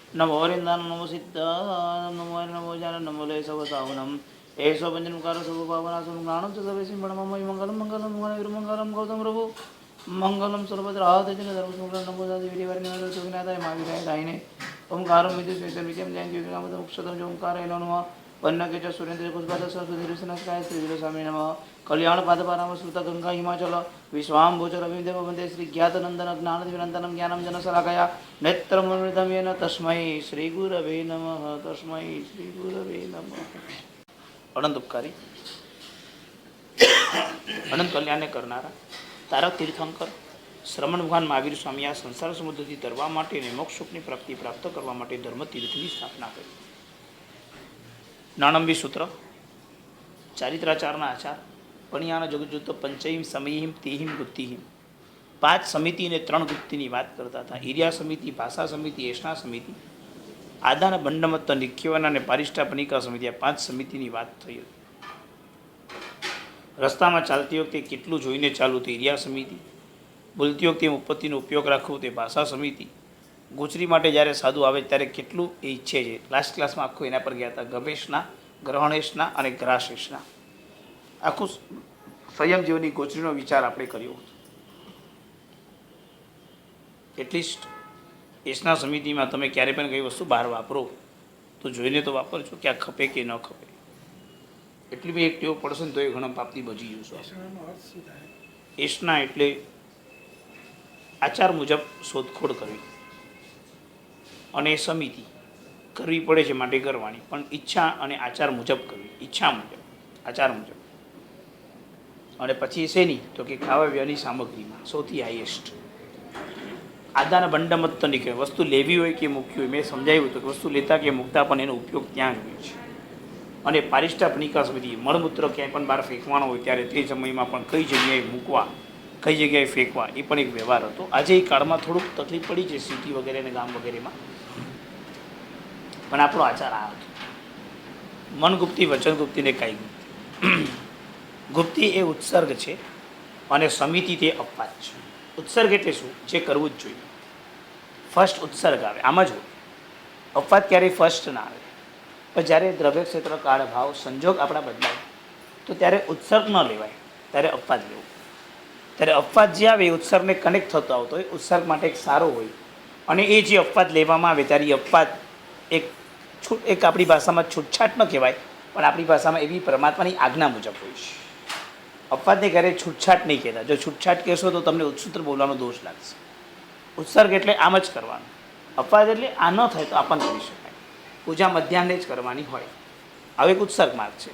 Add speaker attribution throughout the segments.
Speaker 1: नमो वरिन्दान नमो सिद्धान नमो नमो जान नमो ले सब सावनम ऐसो पंचनकार सब पावना सब ज्ञानम च सर्वेसिं बणममय मंगलम मंगलम मंगलम गौतम प्रभु मंगलम सर्वद्राते जन धर्म सुंदर नमो दादि विधिवर्णन सुविनादाय महावीराय दायिने ओंकारं विद्युत स्वेतं विद्यं जयं ज्योतिनामत मुक्षतं जो ओंकाराय नमः वन्नके च सुरेन्द्र पुष्पाद सरस्वतीर्षनस्काय श्रीवीरस्वामी नमः कल्याण पादपाराम श्रुत गंगा हिमाचल विश्वाम्भोचर अभिदेव वंदे श्री ज्ञातनंदन ज्ञानदिवनंदनम ज्ञानम जनशलाकया नेत्रमृतं येन तस्मै श्रीगुरवे नमः तस्मै श्रीगुरवे नमः। अनंत उपकारी अनंत कल्याण करनारा तारक तीर्थंकर श्रमण भगवान महावीर स्वामी आ संसार समुद्रથી તરવા માટે અને મોક્ષ સુખની પ્રાપ્તિ પ્રાપ્ત કરવા માટે ધર્મ તીર્થની સ્થાપના કરી. નાણંબી સૂત્ર ચારિત્રાચારના આચાર પણિયાના જગજુત પંચહીમ સમયહીમ તિહિમ ગુપ્તિહીમ 5 સમિતિ અને 3 ગુપ્તિની વાત કરતા હતા. ઈર્યા સમિતિ, ભાષા સમિતિ, એષ્ણા સમિતિ, આદાન બંડમત્ત નિખ્યવના અને પારિષ્ટાપનિકા સમિતિ, આ 5 સમિતિની વાત થઈ હતી. રસ્તામાં ચાલતી વખતે કેટલું જોઈને ચાલવું તે ઈર્યા સમિતિ, બોલતી વખતે ઉપપત્તિનો ઉપયોગ રાખવો તે ભાષા સમિતિ, ગોચરી માટે જ્યારે સાધુ આવે ત્યારે કેટલું એ ઈચ્છે છે. લાસ્ટ ક્લાસમાં આખું એના પર ગયા હતા. ગવેશના, ગ્રહણેશના અને ગ્રાશેશના આખું સંયમ જીવનની ગોચરીનો વિચાર આપણે કર્યો હતો. એટલીસ્ટ એસના સમિતિમાં તમે ક્યારે પણ કઈ વસ્તુ બહાર વાપરો તો જોઈને તો વાપરજો કે આ ખપે કે ન ખપે. એટલી બી એક ટેવ પડશે ને તો એ ઘણા પાપથી બચી જશો. એસના એટલે આચાર મુજબ શોધખોળ કરવી અને સમિતિ કરવી પડે છે માટે કરવાની, પણ ઈચ્છા અને આચાર મુજબ કરવી. ઈચ્છા મુજબ, આચાર મુજબ. અને પછી શેની તો કે ખાવા પીવાની સામગ્રીમાં સૌથી હાઈએસ્ટ આદાન બંડમત્ત નીકળે. વસ્તુ લેવી હોય કે મૂકવી હોય, મેં સમજાવ્યું હતું કે વસ્તુ લેતા કે મૂકતા પણ એનો ઉપયોગ ત્યાં જ હોય છે. અને પારિષ્ટાપનિકા સમિતિ, મળમૂત્ર ક્યાંય પણ બહાર ફેંકવાનો હોય ત્યારે તે સમયમાં પણ કઈ જગ્યાએ મૂકવા, કઈ જગ્યાએ ફેંકવા, એ પણ એક વ્યવહાર હતો. આજે એ કાળમાં થોડુંક તકલીફ પડી છે સિટી વગેરે અને ગામ વગેરેમાં, પણ આપણો આચાર આ હતો. મન ગુપ્તી, વચન ગુપ્તી ને કાંઈ ગુપ્તી. ગુપ્તી એ ઉત્સર્ગ છે અને સમિતિ તે અપવાદ છે. ઉત્સર્ગ એટલે શું? જે કરવું જ જોઈએ. ફર્સ્ટ ઉત્સર્ગ આવે આમ જ હોય. અપવાદ ક્યારેય ફર્સ્ટ ના આવે. પણ જ્યારે દ્રવ્ય ક્ષેત્ર, કાળ, ભાવ, સંજોગ આપણા બદલાય તો ત્યારે ઉત્સર્ગ ન લેવાય, ત્યારે અપવાદ લેવું. ત્યારે અપવાદ જે આવે એ ઉત્સર્ગને કનેક્ટ થતો આવતો હોય, ઉત્સર્ગ માટે એક સારો હોય. અને એ જે અપવાદ લેવામાં આવે ત્યારે એ અપવાદ એક આપણી ભાષામાં છૂટછાટ ન કહેવાય, પણ આપણી ભાષામાં એવી પરમાત્માની આજ્ઞા મુજબ હોય છે. અપવાદને ક્યારેય છૂટછાટ નહીં કહેતા. જો છૂટછાટ કહેશો તો તમને ઉત્સૂત્ર બોલવાનો દોષ લાગશે. ઉત્સર્ગ એટલે આમ જ કરવાનું. અપવાદ એટલે આ ન થાય તો આપણ કરી શકાય. પૂજા મધ્યાહને જ કરવાની હોય, આવો એક ઉત્સર્ગ માર્ગ છે.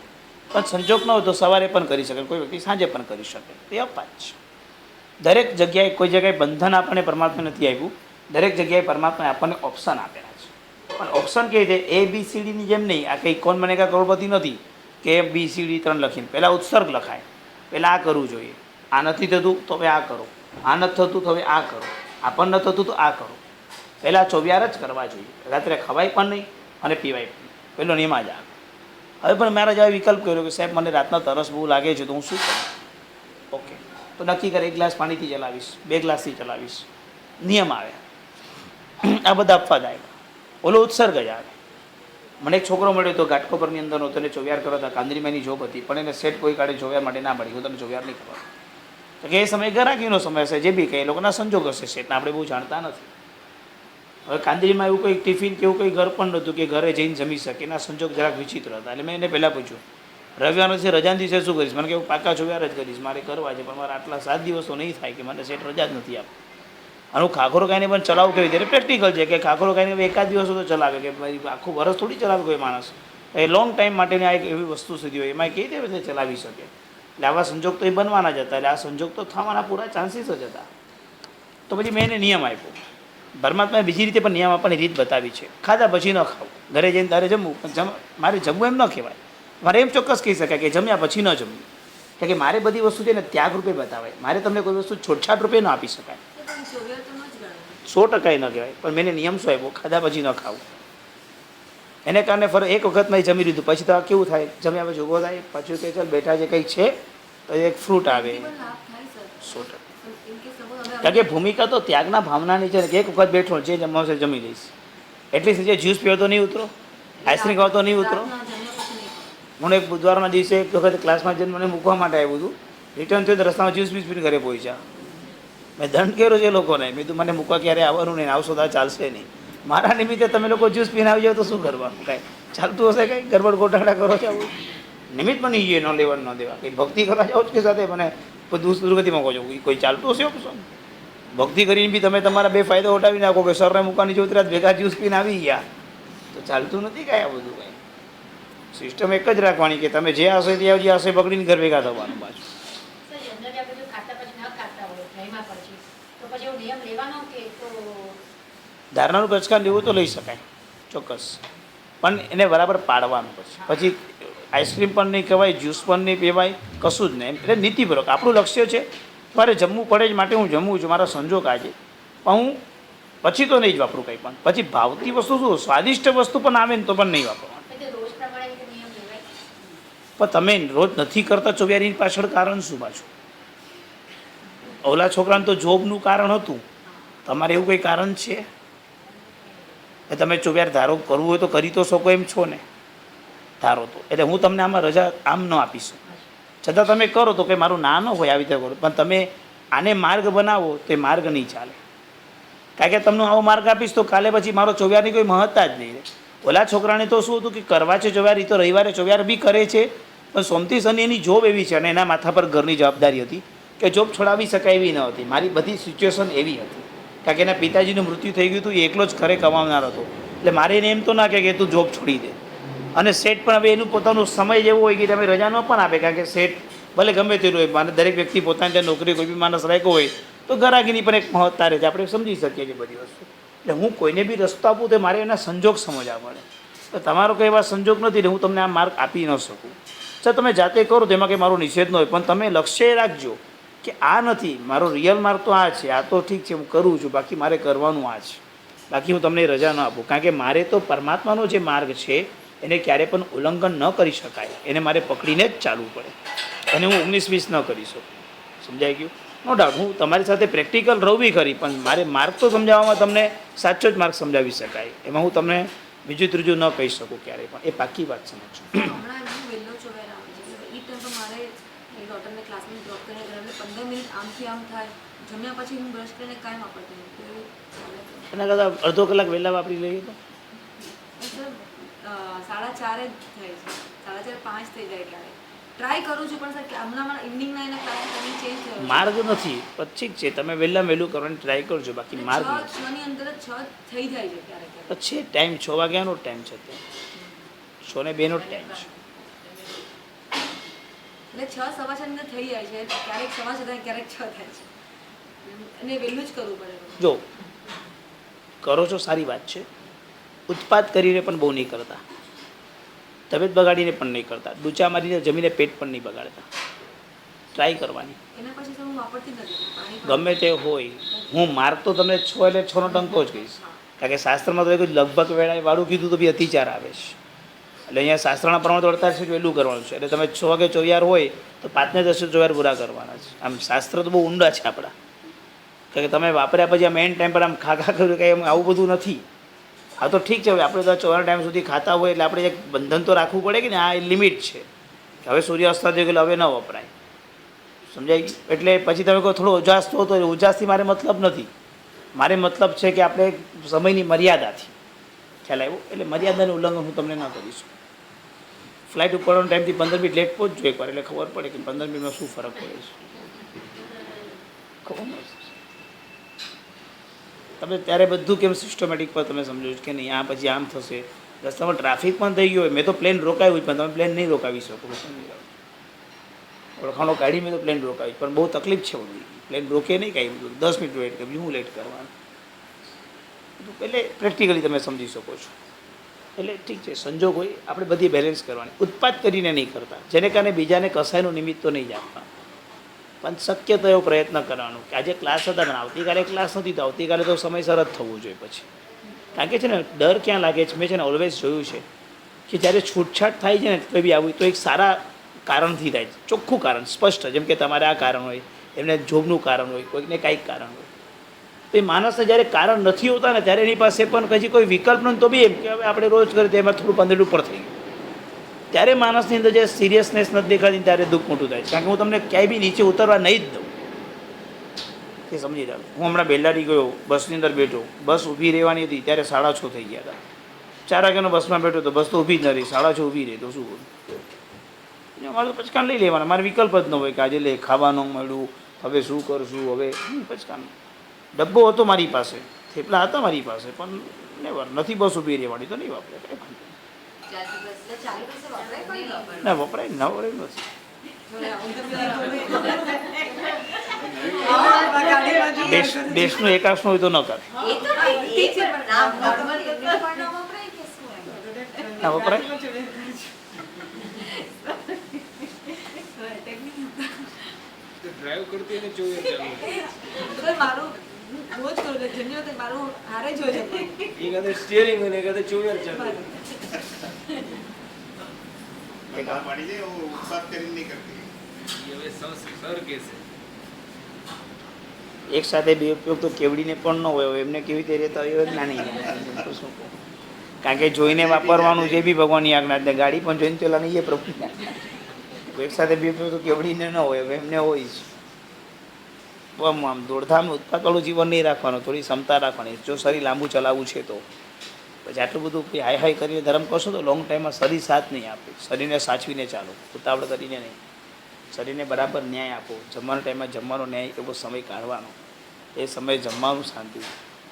Speaker 1: પણ સંજોગ ન હોય તો સવારે પણ કરી શકે, કોઈ વ્યક્તિ સાંજે પણ કરી શકે, તે અપવાદ છે. દરેક જગ્યાએ કોઈ જગ્યાએ બંધન આપણને પરમાત્મા નથી આપ્યું, દરેક જગ્યાએ પરમાત્માએ આપણને ઓપ્શન આપેલા છે. પણ ઓપ્શન કેવી રીતે? ABCDની જેમ નહીં. આ કંઈ કોણ બનેગા કરોડપતિ નથી કે ABCD 3 લખીને પહેલાં ઉત્સર્ગ લખાય. પહેલાં આ કરવું જોઈએ, આ નથી થતું તો હવે આ કરો, આ નથી થતું તો હવે આ કરો, આ પણ નથી થતું તો આ કરો. પહેલાં 24 જ કરવા જોઈએ. રાત્રે ખવાય પણ નહીં અને પીવાય પણ નહીં. પહેલો નિયમ જ આવે. હવે પણ મારા જેવા વિકલ્પ કર્યો કે સાહેબ મને રાતના તરસ બહુ લાગે છે તો હું શું કરું? ઓકે, તો નક્કી કરે 1 ગ્લાસ પાણીથી ચલાવીશ, 2 ગ્લાસથી ચલાવીશ. નિયમ આવે. આ બધા અપવાદ આવ્યા. ઓલો ઉત્સર્ગ જ આવે. મને એક છોકરો મળ્યો હતો ઘાટકોપરની અંદર હતો, એને ચોવ્યાર કરો હતા. કાંદરીમાંની જોબ હતી, પણ એને સેટ કોઈ કાઢે ચોવ્યાર માટે ના પડી. હું તને ચોવ્યાર નહીં કરવા. તો કે એ સમય ગરાકીનો સમય હશે, જે બી કંઈ એ લોકોના સંજોગ હશે, સેટને આપણે બહુ જાણતા નથી. હવે કાંદરીમાં એવું કંઈ ટિફિન કે એવું કંઈ ઘર પણ નહોતું કે ઘરે જઈને જમી શકે. એના સંજોગ જરાક વિચિત્ર હતા. એટલે મેં એને પહેલાં પૂછ્યું રવિવારનો છે રજાના દિવસે શું કરીશ? મને કે હું પાકા ચોવ્યાર જ કરીશ, મારે કરવા છે, પણ મારે આટલા 7 દિવસો નહીં થાય કે મને સેટ રજા જ નથી આપતી. અને હું ખાખરો ખાઈને પણ ચલાવું કેવી રીતે? પ્રેક્ટિકલ છે કે ખાખરો ખાઈને એકાદ દિવસો તો ચલાવે, કે ભાઈ આખું વરસ થોડી ચલાવે કોઈ માણસ. એ લોંગ ટાઈમ માટેની આ એક એવી વસ્તુ સુધી હોય, એમાં કઈ રીતે ચલાવી શકે? એટલે આવા સંજોગ તો એ બનવાના જ હતા. એટલે આ સંજોગ તો થવાના પૂરા ચાન્સીસ જ હતા. તો પછી મેં એને નિયમ આપ્યો. પરમાત્માએ બીજી રીતે પણ નિયમ આપણને રીત બતાવી છે. ખાધા પછી ન ખાવું, ઘરે જઈને તારે જમવું, પણ મારે જમવું એમ ન કહેવાય. મારે એમ ચોક્કસ કહી શકાય કે જમ્યા પછી ન જમવું. કારણ કે મારે બધી વસ્તુ છે ને ત્યાગ રૂપે બતાવાય. મારે તમને કોઈ વસ્તુ છોટછાટ રૂપે ન આપી શકાય. 100% ન કહેવાય. પણ મેં નિયમ શું આપ્યો? ખાધા પછી ન ખાવું. એને કારણે એક વખતમાં જમી લીધું પછી તો આ કેવું થાય? જમ્યા પછી ઊભો થાય, પાછું કે ચાલ બેઠા છે કંઈક છે તો એક ફ્રૂટ આવે. 100%. કારણ કે ભૂમિકા તો ત્યાગના ભાવનાની છે ને, કે એક વખત બેઠો જે જમવા છે જમી લઈશ. એટલીસ્ટ જે જ્યુસ પીવો તો નહીં ઉતરો, આઈસ્ક્રીમ ખાવ તો નહીં ઉતરો. હું એક બુધવારના દિવસે એક વખત ક્લાસમાં જઈને મને મૂકવા માટે આવ્યું હતું. રિટર્ન થયું તો રસ્તામાં જ્યુસ પીસ પીને ઘરે પહોંચ્યા. મેં દંડ કર્યો છે લોકોને. મેં તું મને મૂકવા ક્યારે આવવાનું નહીં, આવશો તો ચાલશે નહીં. મારા નિમિત્તે તમે લોકો જ્યુસ પીને આવી જાવ તો શું કરવાનું? કાંઈ ચાલતું હશે, કંઈ ગરબડ ગોટાળા કરો છો આવું નિમિત્ત પણ નહીં જોઈએ, ન લેવાનું ન દેવા. કંઈ ભક્તિ કરવા જાઓ કે સાથે મને દુર્ગતિમાં કહો છો કોઈ ચાલતું હશે ઓપ્શન? ભક્તિ કરીને બી તમે તમારા બે ફાયદો ઉઠાવી નાખો કે સરને મૂકવાની જો રાત ભેગા જ્યુસ પીને આવી ગયા તો ચાલતું નથી કાંઈ. આ બધું કંઈ સિસ્ટમ એક જ રાખવાની કે તમે જે હશે ત્યાં જે હશે પકડીને ઘર ભેગા થવાનું. પાછું ધારણાનું પ્રચકાન લેવું તો લઈ શકાય ચોક્કસ, પણ એને બરાબર પાડવાનું. પછી આઈસ્ક્રીમ પણ નહીં કહેવાય, જ્યુસ પણ નહીં પીવાય, કશું જ નહીં. એટલે નીતિપૂર્વક આપણું લક્ષ્ય છે મારે જમવું પડે જ માટે હું જમવું છું, મારા સંજોગ આજે પણ હું પછી તો નહીં જ વાપરું કંઈ પણ. પછી ભાવતી વસ્તુ શું સ્વાદિષ્ટ વસ્તુ પણ આવે ને તો પણ નહીં વાપરવાનું. પણ તમે રોજ નથી કરતા ચોવ્યારીની પાછળ કારણ શું? પાછું ઓલા છોકરાને તો જોબનું કારણ હતું, તમારે એવું કંઈ કારણ છે? તમે ચોવ્યાર ધારો કરવું હોય તો કરી તો શકો એમ છો ને, ધારો તો. એટલે હું તમને આમાં રજા આમ ન આપીશું, છતાં તમે કરો તો કંઈ મારું ના ન હોય આવી રીતે કરો. પણ તમે આને માર્ગ બનાવો તો એ માર્ગ નહીં ચાલે. કારણ કે તમને આવો માર્ગ આપીશ તો કાલે પછી મારો ચોવ્યારની કોઈ મહત્તા જ નહીં રહે. ઓલા છોકરાને તો શું હતું કે કરવા છે ચોવ્યાર, એ તો રવિવારે ચોવ્યાર બી કરે છે, પણ સોમથી શનિ એની જોબ એવી છે અને એના માથા પર ઘરની જવાબદારી હતી કે જોબ છોડાવી શકાય એવી ન હતી. મારી બધી સિચ્યુએશન એવી હતી કારણ કે એના પિતાજીનું મૃત્યુ થઈ ગયું હતું, એ એકલો જ ઘરે કમાવનાર હતો. એટલે મારે એને એમ તો ના કહે કે તું જોબ છોડી દે. અને સેટ પણ હવે એનું પોતાનું સમય જેવો હોય કે તમે રજા ન પણ આપે, કારણ કે સેટ ભલે ગમે તેલું હોય, મારે દરેક વ્યક્તિ પોતાની ત્યાં નોકરી કોઈ બી માણસ રાખ્યો હોય તો ગરાગીની પણ એક મહત્તા રહે છે, આપણે સમજી શકીએ છીએ બધી વસ્તુ. એટલે હું કોઈને બી રસ્તો આપું તો મારે એના સંજોગ સમજવા પડે. તો તમારો કંઈ એવા સંજોગ નથી એટલે હું તમને આ માર્ક આપી ન શકું. સર તમે જાતે કરો તો એમાં કંઈ મારો નિષેધ ન હોય, પણ તમે લક્ષ્ય રાખજો કે આ નથી મારો રિયલ માર્ક તો આ છે, આ તો ઠીક છે હું કરું છું, બાકી મારે કરવાનું આ છે, બાકી હું તમને રજા ન આપું. કારણ કે મારે તો પરમાત્માનો જે માર્ગ છે એને ક્યારે પણ ઉલ્લંઘન ન કરી શકાય, એને મારે પકડીને જ ચાલવું પડે અને હું 19-20 ન કરી શકું. સમજાઈ ગયું? નો ડાઉટ હું તમારી સાથે પ્રેક્ટિકલ રહું બી ખરી, પણ મારે માર્ક તો સમજાવવામાં તમને સાચો જ માર્ક સમજાવી શકાય, એમાં હું તમને બીજું ત્રીજું ન કહી શકું ક્યારેય પણ. એ પાકી વાત સમજો. એના કરતાં અડધો કલાક વહેલા વાપરી લઈએ તો
Speaker 2: 4:30 થાય છે, 4:30-5 થઈ જાય ત્યારે ટ્રાય કરું છું, પણ સર હમણાં ઇવનિંગના એના ક્લાસ ટાઈમિંગ ચેન્જ થયો
Speaker 1: માર્ગ નથી. પણ ઠીક છે તમે વહેલામાં વહેલું કરવાની ટ્રાય કરજો, બાકી માર્ગ
Speaker 2: 6 ની અંદર 6 થઈ જાય છે ક્યારેક.
Speaker 1: પછી ટાઈમ 6 વાગ્યાનો ટાઈમ છે, ત્યાં 6 ને 2 નો ટાઈમ છે.
Speaker 2: એટલે 6:15 અંદર થઈ જાય છે, ક્યારેક 6:15 થાય, ક્યારેક 6 થાય છે, અને વહેલું જ કરવું પડે.
Speaker 1: જો કરો છો સારી વાત છે, ઉત્પાદ કરીને પણ બહુ નહીં કરતા, તબિયત બગાડીને પણ નહીં કરતા, ડૂચા મારીને જમીને પેટ પણ નહીં બગાડતા. ટ્રાય કરવાની.
Speaker 2: એના પછી હું વાપરતી નથી પાણી,
Speaker 1: ગમે તે હોય. હું માર્ક તો તમને 6 એટલે 6 નો ટંકો જ કહીશ, કારણ કે શાસ્ત્રમાં તો એક લગભગ વેળાએ વાળું કીધું તો બી અતિચાર આવે છે. એટલે અહીંયા શાસ્ત્રના પ્રમાણે તો 48 વહેલું કરવાનું છે. એટલે તમે 6 વાગે ચોવ્યાર હોય તો 5 ને 10 ચોવ્યાર પૂરા કરવાના છે. આમ શાસ્ત્ર તો બહુ ઊંડા છે આપણા, કારણ કે તમે વાપર્યા પછી આમ એન્ડ ટાઈમ પર આમ ખાખા કર્યું કંઈ એમ આવું બધું નથી. આ તો ઠીક છે, હવે આપણે તો ચોવ્યાર ટાઈમ સુધી ખાતા હોય એટલે આપણે એક બંધન તો રાખવું પડે કે ને આ લિમિટ છે કે હવે સૂર્યાસ્ત થઈ ગયેલો હવે ન વપરાય. સમજાય? એટલે પછી તમે કહો થોડો ઉજાસ થતો હોય, ઉજાસથી મારે મતલબ નથી, મારે મતલબ છે કે આપણે સમયની મર્યાદાથી ખ્યાલ આવ્યો. એટલે મર્યાદાનું ઉલ્લંઘન હું તમને ન કરીશું. ફ્લાઇટ ઉપરનો ટાઈમથી 15 મિનિટ લેટ પહોંચજો એકવાર, એટલે ખબર પડે કે 15 મિનિટમાં શું ફરક પડે છે. ખબર નથી તમે ત્યારે બધું કેમ સિસ્ટમેટિક પર તમે સમજો કે નહીં આ પછી આમ થશે. રસ્તામાં ટ્રાફિક પણ થઈ ગયો હોય, મેં તો પ્લેન રોકાવ્યું જ, પણ તમે પ્લેન નહીં રોકાવી શકો. ઓળખાણો કાઢી મેં તો પ્લેન રોકાવી, પણ બહુ તકલીફ છે બધી. પ્લેન રોકે નહીં કાંઈ, 10 મિનિટ વેઇટ કરી, હું લેટ કરવાનું. એટલે પ્રેક્ટિકલી તમે સમજી શકો છો. એટલે ઠીક છે, સંજોગ હોય આપણે બધી બેલેન્સ કરવાની, ઉત્પાદ કરીને નહીં કરતા, જેને કારણે બીજાને કસાયનું નિમિત્ત તો નહીં જ આપવા. પણ શક્ય તો એવો પ્રયત્ન કરવાનો કે આજે ક્લાસ હતા ને આવતીકાલે ક્લાસ નથી તો આવતીકાલે તો સમયસર જ થવું જોઈએ. પછી કારણ કે છે ને ડર ક્યાં લાગે છે, મેં છે ને ઓલવેઝ જોયું છે કે જ્યારે છૂટછાટ થાય છે ને કોઈ બી આવું તો એક સારા કારણથી થાય છે, ચોખ્ખું કારણ સ્પષ્ટ. જેમ કે તમારે આ કારણ હોય, એમને જોબનું કારણ હોય, કોઈકને કાંઈક કારણ હોય. તો એ માણસને જ્યારે કારણ નથી હોતા ને ત્યારે એની પાસે પણ કજી કોઈ વિકલ્પ નથી, તો બી એમ કે હવે આપણે રોજ કરીએ તો એમાં થોડું 15 ઉપર થઈ ગયું, ત્યારે માણસની અંદર જે સિરિયસનેસ નથી દેખાતી ત્યારે દુઃખ મોટું થાય છે. કારણ કે હું તમને ક્યાંય બી નીચે ઉતરવા નહીં જ દઉં, એ સમજી જાવ. હું હમણાં બેલાડી ગયો, બસની અંદર બેઠો, બસ ઊભી રહેવાની હતી ત્યારે 6:30 થઈ ગયા હતા. 4 વાગ્યાનો બસમાં બેઠો તો બસ તો ઊભી જ ન રહી, 6:30 ઊભી રહી તો શું કરું? મારે તો પચકાન લઈ લેવાના, મારે વિકલ્પ જ ન હોય કે આજે લે ખાવાનું મળ્યું, હવે શું કરશું, હવે પચકાન. ડબ્બો હતો મારી પાસે, થેપલા હતા મારી પાસે, પણ નેવર નથી બસ ઊભી રહેવાની તો નહીં વાપરે. ના વપરાય ના વપરાય નથી. દેશનું એકાશનું હોય તો ન કરે, ના વપરાય.
Speaker 3: ડ્રાઈવ કરતી એને જોઈએ
Speaker 2: મારું રોજ કરું છું, જમતી વખતે મારું હારે જ હોય છે.
Speaker 3: એકાદે સ્ટીયરિંગ અને એકાદે ચોવીર ચાલે.
Speaker 4: પડી જાય वो उत्साह કરીને નહીં કરતી.
Speaker 3: ये હવે સર કે છે
Speaker 1: એક સાથે બે ઉપયોગ તો કેવડીને પણ ન હોય, એમને કેવી રીતે રહેતા હોય ના નહીં. શું કહું? કારણ કે જોઈને વાપરવાનું જે બી ભગવાનની આજ્ઞા છે, ગાડી પણ જોઈને ચલાવવાની એ પ્રભુ. એક સાથે બે ઉપયોગ તો કેવડીને ન હોય, હવે એમને હોય જ. આમ દોડધામ ઉત્પાદવાળું જીવન નહીં રાખવાનું, થોડી ક્ષમતા રાખવાની. જો શરીર લાંબુ ચલાવવું છે તો પછી આટલું બધું હાઈ હાઈ કરીને ધર્મ કરશો તો લોંગ ટાઈમમાં શરીર સાથ નહીં આપે. શરીરને સાચવીને ચાલો, ઉતાવળ કરીને નહીં. શરીરને બરાબર ન્યાય આપો. જમવાના ટાઈમમાં જમવાનો ન્યાય એવો સમય કાઢવાનો, એ સમય જમવાનું શાંતિ,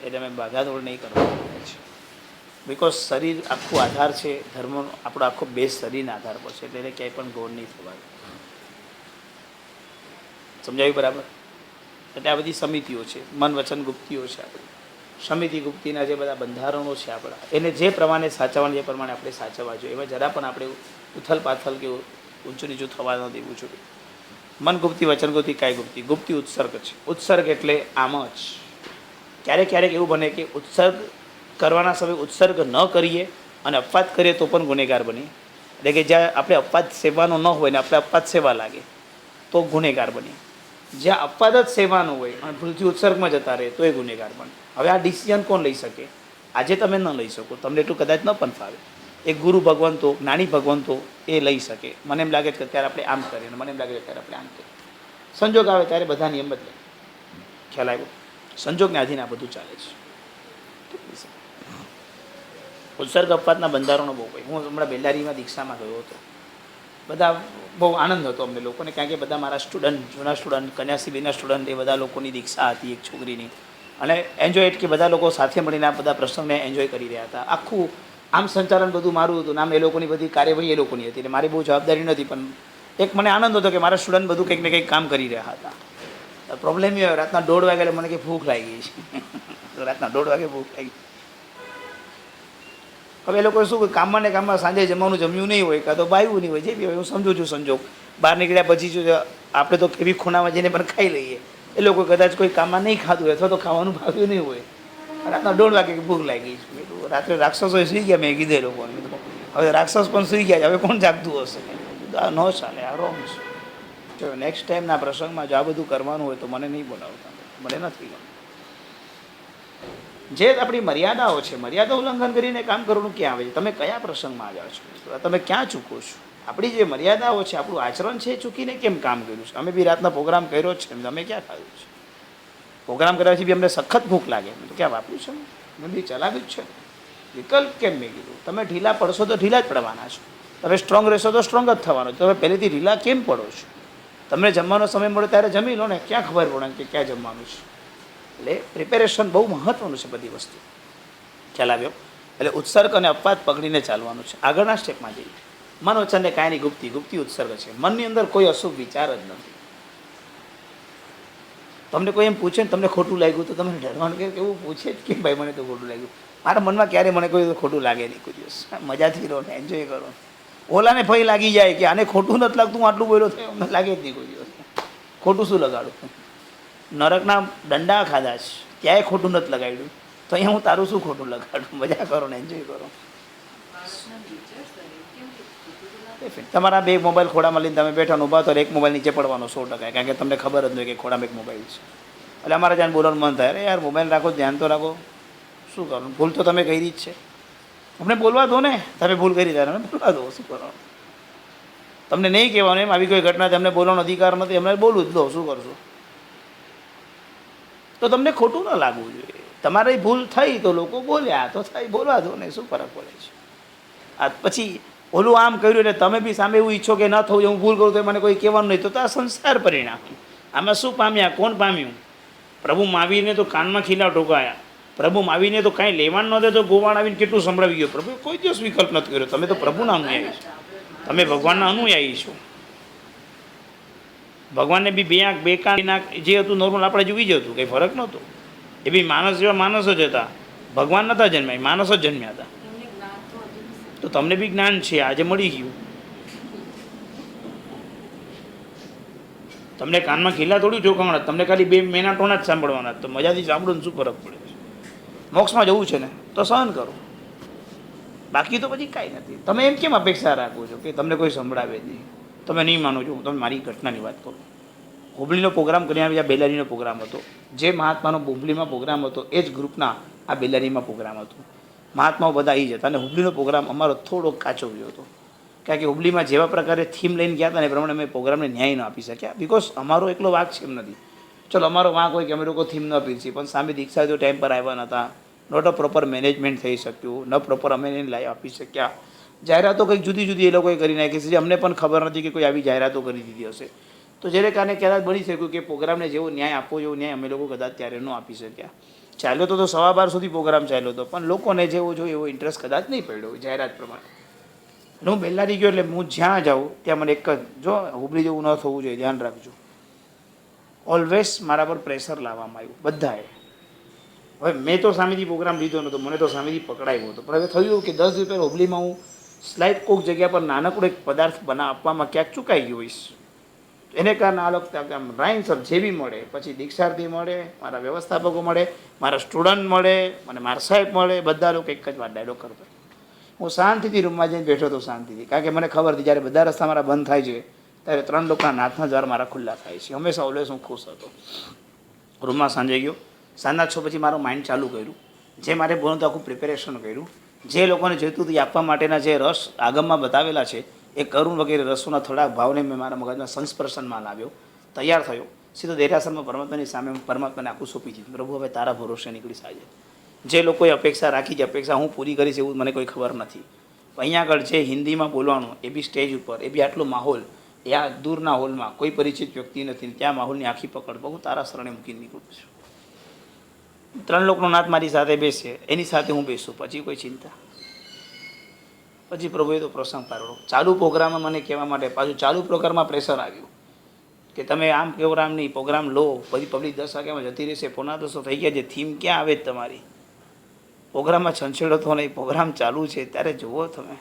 Speaker 1: એ તમે ભાગાદોડ નહીં કરવાનું છે. બિકોઝ શરીર આખું આધાર છે ધર્મનો, આપણો આખો બેઝ શરીરના આધાર પર છે, એટલે એને ક્યાંય પણ ગોળ નહીં થવાનું. સમજાયું બરાબર? એટલે આ બધી સમિતિઓ છે, મન વચન ગુપ્તિઓ છે આપણી. સમિતિ ગુપ્તિના જે બધા બંધારણો છે આપણા, એને જે પ્રમાણે સાચવવાનું, જે પ્રમાણે આપણે સાચવવા જોઈએ, એમાં જરા પણ આપણે ઉથલ પાથલ કે ઊંચું નીચું થવા ન દેવું જોઈએ. મન ગુપ્તિ, વચન ગુપ્તિ, કાય ગુપ્તિ. ગુપ્તિ ઉત્સર્ગ છે. ઉત્સર્ગ એટલે આમ જ. ક્યારેક ક્યારેક એવું બને કે ઉત્સર્ગ કરવાના સમયે ઉત્સર્ગ ન કરીએ અને અપવાદ કરીએ તો પણ ગુનેગાર બનીએ. એટલે કે જ્યાં આપણે અપવાદ સેવાનો ન હોય ને આપણે અપવાદ સેવા લાગે તો ગુનેગાર બનીએ. જ્યાં અપવાદ જ સેવાનું હોય અને ભૂલથી ઉત્સર્ગમાં જતા રહે તો એ ગુનેગાર બને. હવે આ ડિસિઝન કોણ લઈ શકે? આજે તમે ન લઈ શકો, તમને એટલું કદાચ ન પણ ફાવે. એક ગુરુ ભગવંતો, જ્ઞાની ભગવંતો એ લઈ શકે. મને એમ લાગે છે કે અત્યારે આપણે આમ કરીએ, મને એમ લાગે છે અત્યારે આપણે આમ કરીએ. સંજોગ આવે ત્યારે બધા નિયમ બદલે. ખ્યાલ આવ્યો? સંજોગને આધીન આ બધું ચાલે છે. ઉત્સર્ગ અપવાદના બંધારણો બહુ હોય. હું હમણાં બેલારીમાં દીક્ષામાં ગયો હતો. બધા બહુ આનંદ હતો અમને લોકોને, કારણ કે બધા મારા સ્ટુડન્ટ, જૂના સ્ટુડન્ટ, કન્યાશ્રીબીના સ્ટુડન્ટ, એ બધા લોકોની દીક્ષા હતી એક છોકરીની. અને એન્જોય કે બધા લોકો સાથે મળીને આ બધા પ્રસંગને એન્જોય કરી રહ્યા હતા. આખું આમ સંચાલન બધું મારું હતું, નામ એ લોકોની બધી કાર્યવાહી એ લોકોની હતી. એટલે મારી બહુ જવાબદારી નથી, પણ એક મને આનંદ હતો કે મારા સ્ટુડન્ટ બધું કંઈક ને કંઈક કામ કરી રહ્યા હતા. પ્રોબ્લેમ એ હોય, રાતના 1:30 વાગે મને કંઈ ભૂખ લાગી છે. રાતના 1:30 વાગે ભૂખ લાગી. હવે એ લોકો શું કામમાં ને કામમાં સાંજે જમવાનું જમ્યું નહીં હોય, કાં તો બાયું નહીં હોય, જે બી હોય. હું સમજુ છું સંજોગ. બહાર નીકળ્યા પછી જો આપણે તો કેવી ખૂણામાં જઈને પણ ખાઈ લઈએ. એ લોકો કદાચ કોઈ કામમાં નહીં ખાધું હોય અથવા તો ખાવાનું ભાવ્યું નહીં હોય. રાતના 1:30 વાગે ભૂખ લાગી છે. રાત્રે રાક્ષસો સુઈ ગયા, મેં કીધું એ લોકોને. હવે રાક્ષસ પણ સુઈ ગયા છે, હવે કોણ જાગતું હશે? આ ન ચાલે, આ રોંગ છે. જો નેક્સ્ટ ટાઈમના પ્રસંગમાં જો આ બધું કરવાનું હોય તો મને નહીં બોલાવતા, મને નથી ગમતું. જે આપણી મર્યાદાઓ છે, મર્યાદા ઉલ્લંઘન કરીને કામ કરવાનું ક્યાં આવે છે? તમે કયા પ્રસંગમાં આવ્યા છો? તમે ક્યાં ચૂકો છો? આપણી જે મર્યાદાઓ છે, આપણું આચરણ છે, એ ચૂકીને કેમ કામ કર્યું છે? અમે બી રાતના પ્રોગ્રામ કર્યો છે, તમે ક્યાં ખાધું છે? પ્રોગ્રામ કર્યા પછી બી અમને સખત ભૂખ લાગે, તો ક્યાં વાપર્યું છે? મેં બી ચલાવ્યું જ છે. વિકલ્પ કેમ મેં કીધું? તમે ઢીલા પડશો તો ઢીલા જ પડવાના છો, તમે સ્ટ્રોંગ રહેશો તો સ્ટ્રોંગ જ થવાનો છો. તમે પહેલેથી ઢીલા કેમ પડો છો? તમને જમવાનો સમય મળે ત્યારે જમી લો ને, ક્યાં ખબર પડે કે ક્યાં જમવાનું છે? એટલે પ્રિપેરેશન બહુ મહત્ત્વનું છે બધી વસ્તુ. ખ્યાલ આવ્યો? એટલે ઉત્સર્ગ અને અપવાદ પકડીને ચાલવાનું છે. આગળના સ્ટેપમાં જઈએ. મન વચનને કાયની ગુપ્તિ. ગુપ્તિ ઉત્સર્ગ છે. મનની અંદર કોઈ અશુભ વિચાર જ નથી. તમને કોઈ એમ પૂછે ને તમને ખોટું લાગ્યું તો તમને ડરવાનું કે એવું પૂછે જ કે ભાઈ મને તો ખોટું લાગ્યું. મારા મનમાં ક્યારે મને કોઈ ખોટું લાગે નહીં કોઈ દિવસ. મજાથી રહો ને, એન્જોય કરો. ઓલાને ભય લાગી જાય કે આને ખોટું નથી લાગતું, હું આટલું બોલ્યો થયો, અમને લાગે જ નહીં કોઈ દિવસ. ખોટું શું લગાડું? નરકના દંડા ખાધા છે, ક્યાંય ખોટું નથી લગાડ્યું, તો અહીંયા હું તારું શું ખોટું લગાડું? મજા કરો ને, એન્જોય કરો. તમારા બે મોબાઈલ ખોડામાં લઈને તમે બેઠા ઊભા તો એક મોબાઈલ નીચે પડવાનો 100%, કારણ કે તમને ખબર જ નહીં કે ખોડામાં એક મોબાઈલ છે. એટલે અમારે જ્યાં બોલવાનું મન થાય, અરે યાર મોબાઈલ રાખો, ધ્યાન તો રાખો, શું કરવાનું, ભૂલ તો તમે કરી જ છે, અમને બોલવા દો ને, તમે ભૂલ કરી ત્યારે અમને બોલવા દો, શું કરવાનું, તમને નહીં કહેવાનું એમ આવી કોઈ ઘટના તમને બોલવાનો અધિકાર નથી, અમને બોલવું જ દો, શું કરશો, તો તમને ખોટું ન લાગવું જોઈએ, તમારી ભૂલ થઈ તો લોકો બોલ્યા તો થઈ, બોલવા દો ને, શું ફરક પડે છે. આ પછી ઓલું આમ કર્યું એટલે તમે બી સામે એવું ઈચ્છો કે ન થવું, હું ભૂલ કરું તો મને કોઈ કહેવાનું નહીં, તો આ સંસ્કાર પરિણામ. આમાં શું પામ્યા, કોણ પામ્યું? પ્રભુ મહાવીરને તો કાનમાં ખીલા ઠોકાયા, પ્રભુ મહાવીરને તો કાંઈ લેવાનું નહોતું, તો ગોવાણ આવીને કેટલું સંભળાવી ગયો. પ્રભુએ કોઈ દિવસ વિકલ્પ નથી કર્યો, તમે તો પ્રભુના અનુયાયી છો, તમે ભગવાનના અનુયાયી છો. ભગવાનને બી બે આંખ બે કાન જે હતું નોર્મલ આપણે જોઈ જ હતું, કંઈ ફરક નહોતો. એ બી માણસ જેવા માણસ જ હતા, ભગવાન નહોતા જન્મ્યા, માણસ જ જન્મ્યા હતા.
Speaker 2: એમને જ્ઞાન તો હતું જ.
Speaker 1: તો તમને બી જ્ઞાન છે, આજે મળી ગયું. તમને કાનમાં ખીલા થોડી ઠોકાવાના, તમને ખાલી 2 મહિના ટોણા જ સાંભળવાના, તો મજાથી સાંભળો ને શું ફરક પડે છે. મોક્ષમાં જવું છે ને તો સહન કરો, બાકી તો પછી કાંઈ નથી. તમે એમ કેમ અપેક્ષા રાખો છો કે તમને કોઈ સંભળાવે નહીં? તમે નહીં માનો છો, હું તમને મારી ઘટનાની વાત કરું. હુબલીનો પ્રોગ્રામ કરીને આવી, આ બેલારીનો પ્રોગ્રામ હતો. જે મહાત્માનો હુબલીમાં પ્રોગ્રામ હતો એ જ ગ્રુપના આ બેલારીમાં પ્રોગ્રામ હતો. મહાત્માઓ બધા એ જ હતા અને હુબલીનો પ્રોગ્રામ અમારો થોડો કાચો ગયો હતો, કારણ કે હુબલીમાં જેવા પ્રકારે થીમ લઈને ગયા હતા ને એ પ્રમાણે અમે પ્રોગ્રામને ન્યાય ન આપી શક્યા. બિકોઝ અમારો એકલો વાંક છે એમ નથી, ચલો અમારો વાંક હોય કે અમે લોકો થીમ ન આપી શકીએ, પણ સામે દીક્ષાઓ ટાઈમ પર આવ્યા નહોતા, નોટ અ પ્રોપર મેનેજમેન્ટ થઈ શક્યું, ન પ્રોપર અમે એને લાઈવ આપી શક્યા. જાહેરાતો કંઈક જુદી જુદી એ લોકોએ કરી નાખી છે, જે અમને પણ ખબર નથી કે કોઈ આવી જાહેરાતો કરી દીધી હશે. તો જેને કારણે કદાચ બની શક્યું કે પ્રોગ્રામને જેવો ન્યાય આપવો જેવો ન્યાય અમે લોકો કદાચ ત્યારે ન આપી શક્યા. ચાલ્યો તો 12:15 સુધી પ્રોગ્રામ ચાલ્યો હતો, પણ લોકોને જેવો જોઈએ એવો ઇન્ટરેસ્ટ કદાચ નહીં પડ્યો જાહેરાત પ્રમાણે. હું બેલારી ગયો એટલે હું જ્યાં જાઉં ત્યાં મને એક જ, જો હુબલી જેવું ન થવું જોઈએ, ધ્યાન રાખજો. ઓલવેઝ મારા પર પ્રેશર લાવવામાં આવ્યું બધાએ. હવે મેં તો સામેથી પ્રોગ્રામ લીધો નહોતો, મને તો સામેથી પકડાયો હતો, પણ હવે થયું કે 10 રૂપિયા હુબલીમાં હું સ્લાઇડ કોઈક જગ્યા પર નાનકડો એક પદાર્થ આપવામાં ક્યાંક ચૂકાઈ ગયો હોઈશ. એને કારણે આ લોકો આમ રાઈન્સર જે બી મળે, પછી દીક્ષાર્થી મળે, મારા વ્યવસ્થાપકો મળે, મારા સ્ટુડન્ટ મળે, મને મારા સાહેબ મળે, બધા લોકો એક જ વાર ડાયલોગ કરતા. હું શાંતિથી રૂમમાં જઈને બેઠો હતો, શાંતિથી, કારણ કે મને ખબર હતી જ્યારે બધા રસ્તા મારા બંધ થાય છે ત્યારે 3 લોકોના નાથના દ્વાર મારા ખુલ્લા થાય છે. હંમેશા ઓલવેઝ હું ખુશ હતો. રૂમમાં સાંજે ગયો, સાંજના 6 પછી મારું માઇન્ડ ચાલુ કર્યું, જે મારે બોલવાનું તો આખું પ્રિપેરેશન કર્યું, જે લોકોને જોઈતું હતું એ આપવા માટેના જે રસ આગમમાં બતાવેલા છે એ કરુણ વગેરે રસોના થોડાક ભાવને મેં મારા મગજમાં સંસ્પર્શનમાં લાવ્યો, તૈયાર થયો, સીધો દેરાસરમાં પરમાત્માની સામે હું પરમાત્માને આખું સોંપી દીધું. પ્રભુ હવે તારા ભરોસે નીકળી સાજે. જે લોકોએ અપેક્ષા રાખી છે, અપેક્ષા હું પૂરી કરીશ એવું મને કોઈ ખબર નથી. અહીંયા આગળ જે હિન્દીમાં બોલવાનું, એ બી સ્ટેજ ઉપર, એ બી આટલો માહોલ, એ આ દૂરના હોલમાં કોઈ પરિચિત વ્યક્તિ નથી, ત્યાં માહોલની આખી પકડ હું તારા શરણે મૂકીને નીકળું છું. 3 લોકનો નાથ મારી સાથે બેસે, એની સાથે હું બેસું, પછી કોઈ ચિંતા. પછી પ્રભુએ તો પ્રસંગ પાડ્યો. ચાલુ પ્રોગ્રામમાં મને કહેવા માટે પાછું ચાલુ પ્રોગ્રામમાં પ્રેશર આવ્યું કે તમે આમ પ્રોગ્રામ નહીં, પ્રોગ્રામ લો, પછી પબ્લિક 10 વાગ્યામાં જતી રહેશે, 9:45 થઈ ગયા છે, થીમ ક્યાં આવે જ તમારી? પ્રોગ્રામમાં છંછેડો તો નહીં, પ્રોગ્રામ ચાલુ છે ત્યારે જુઓ તમે.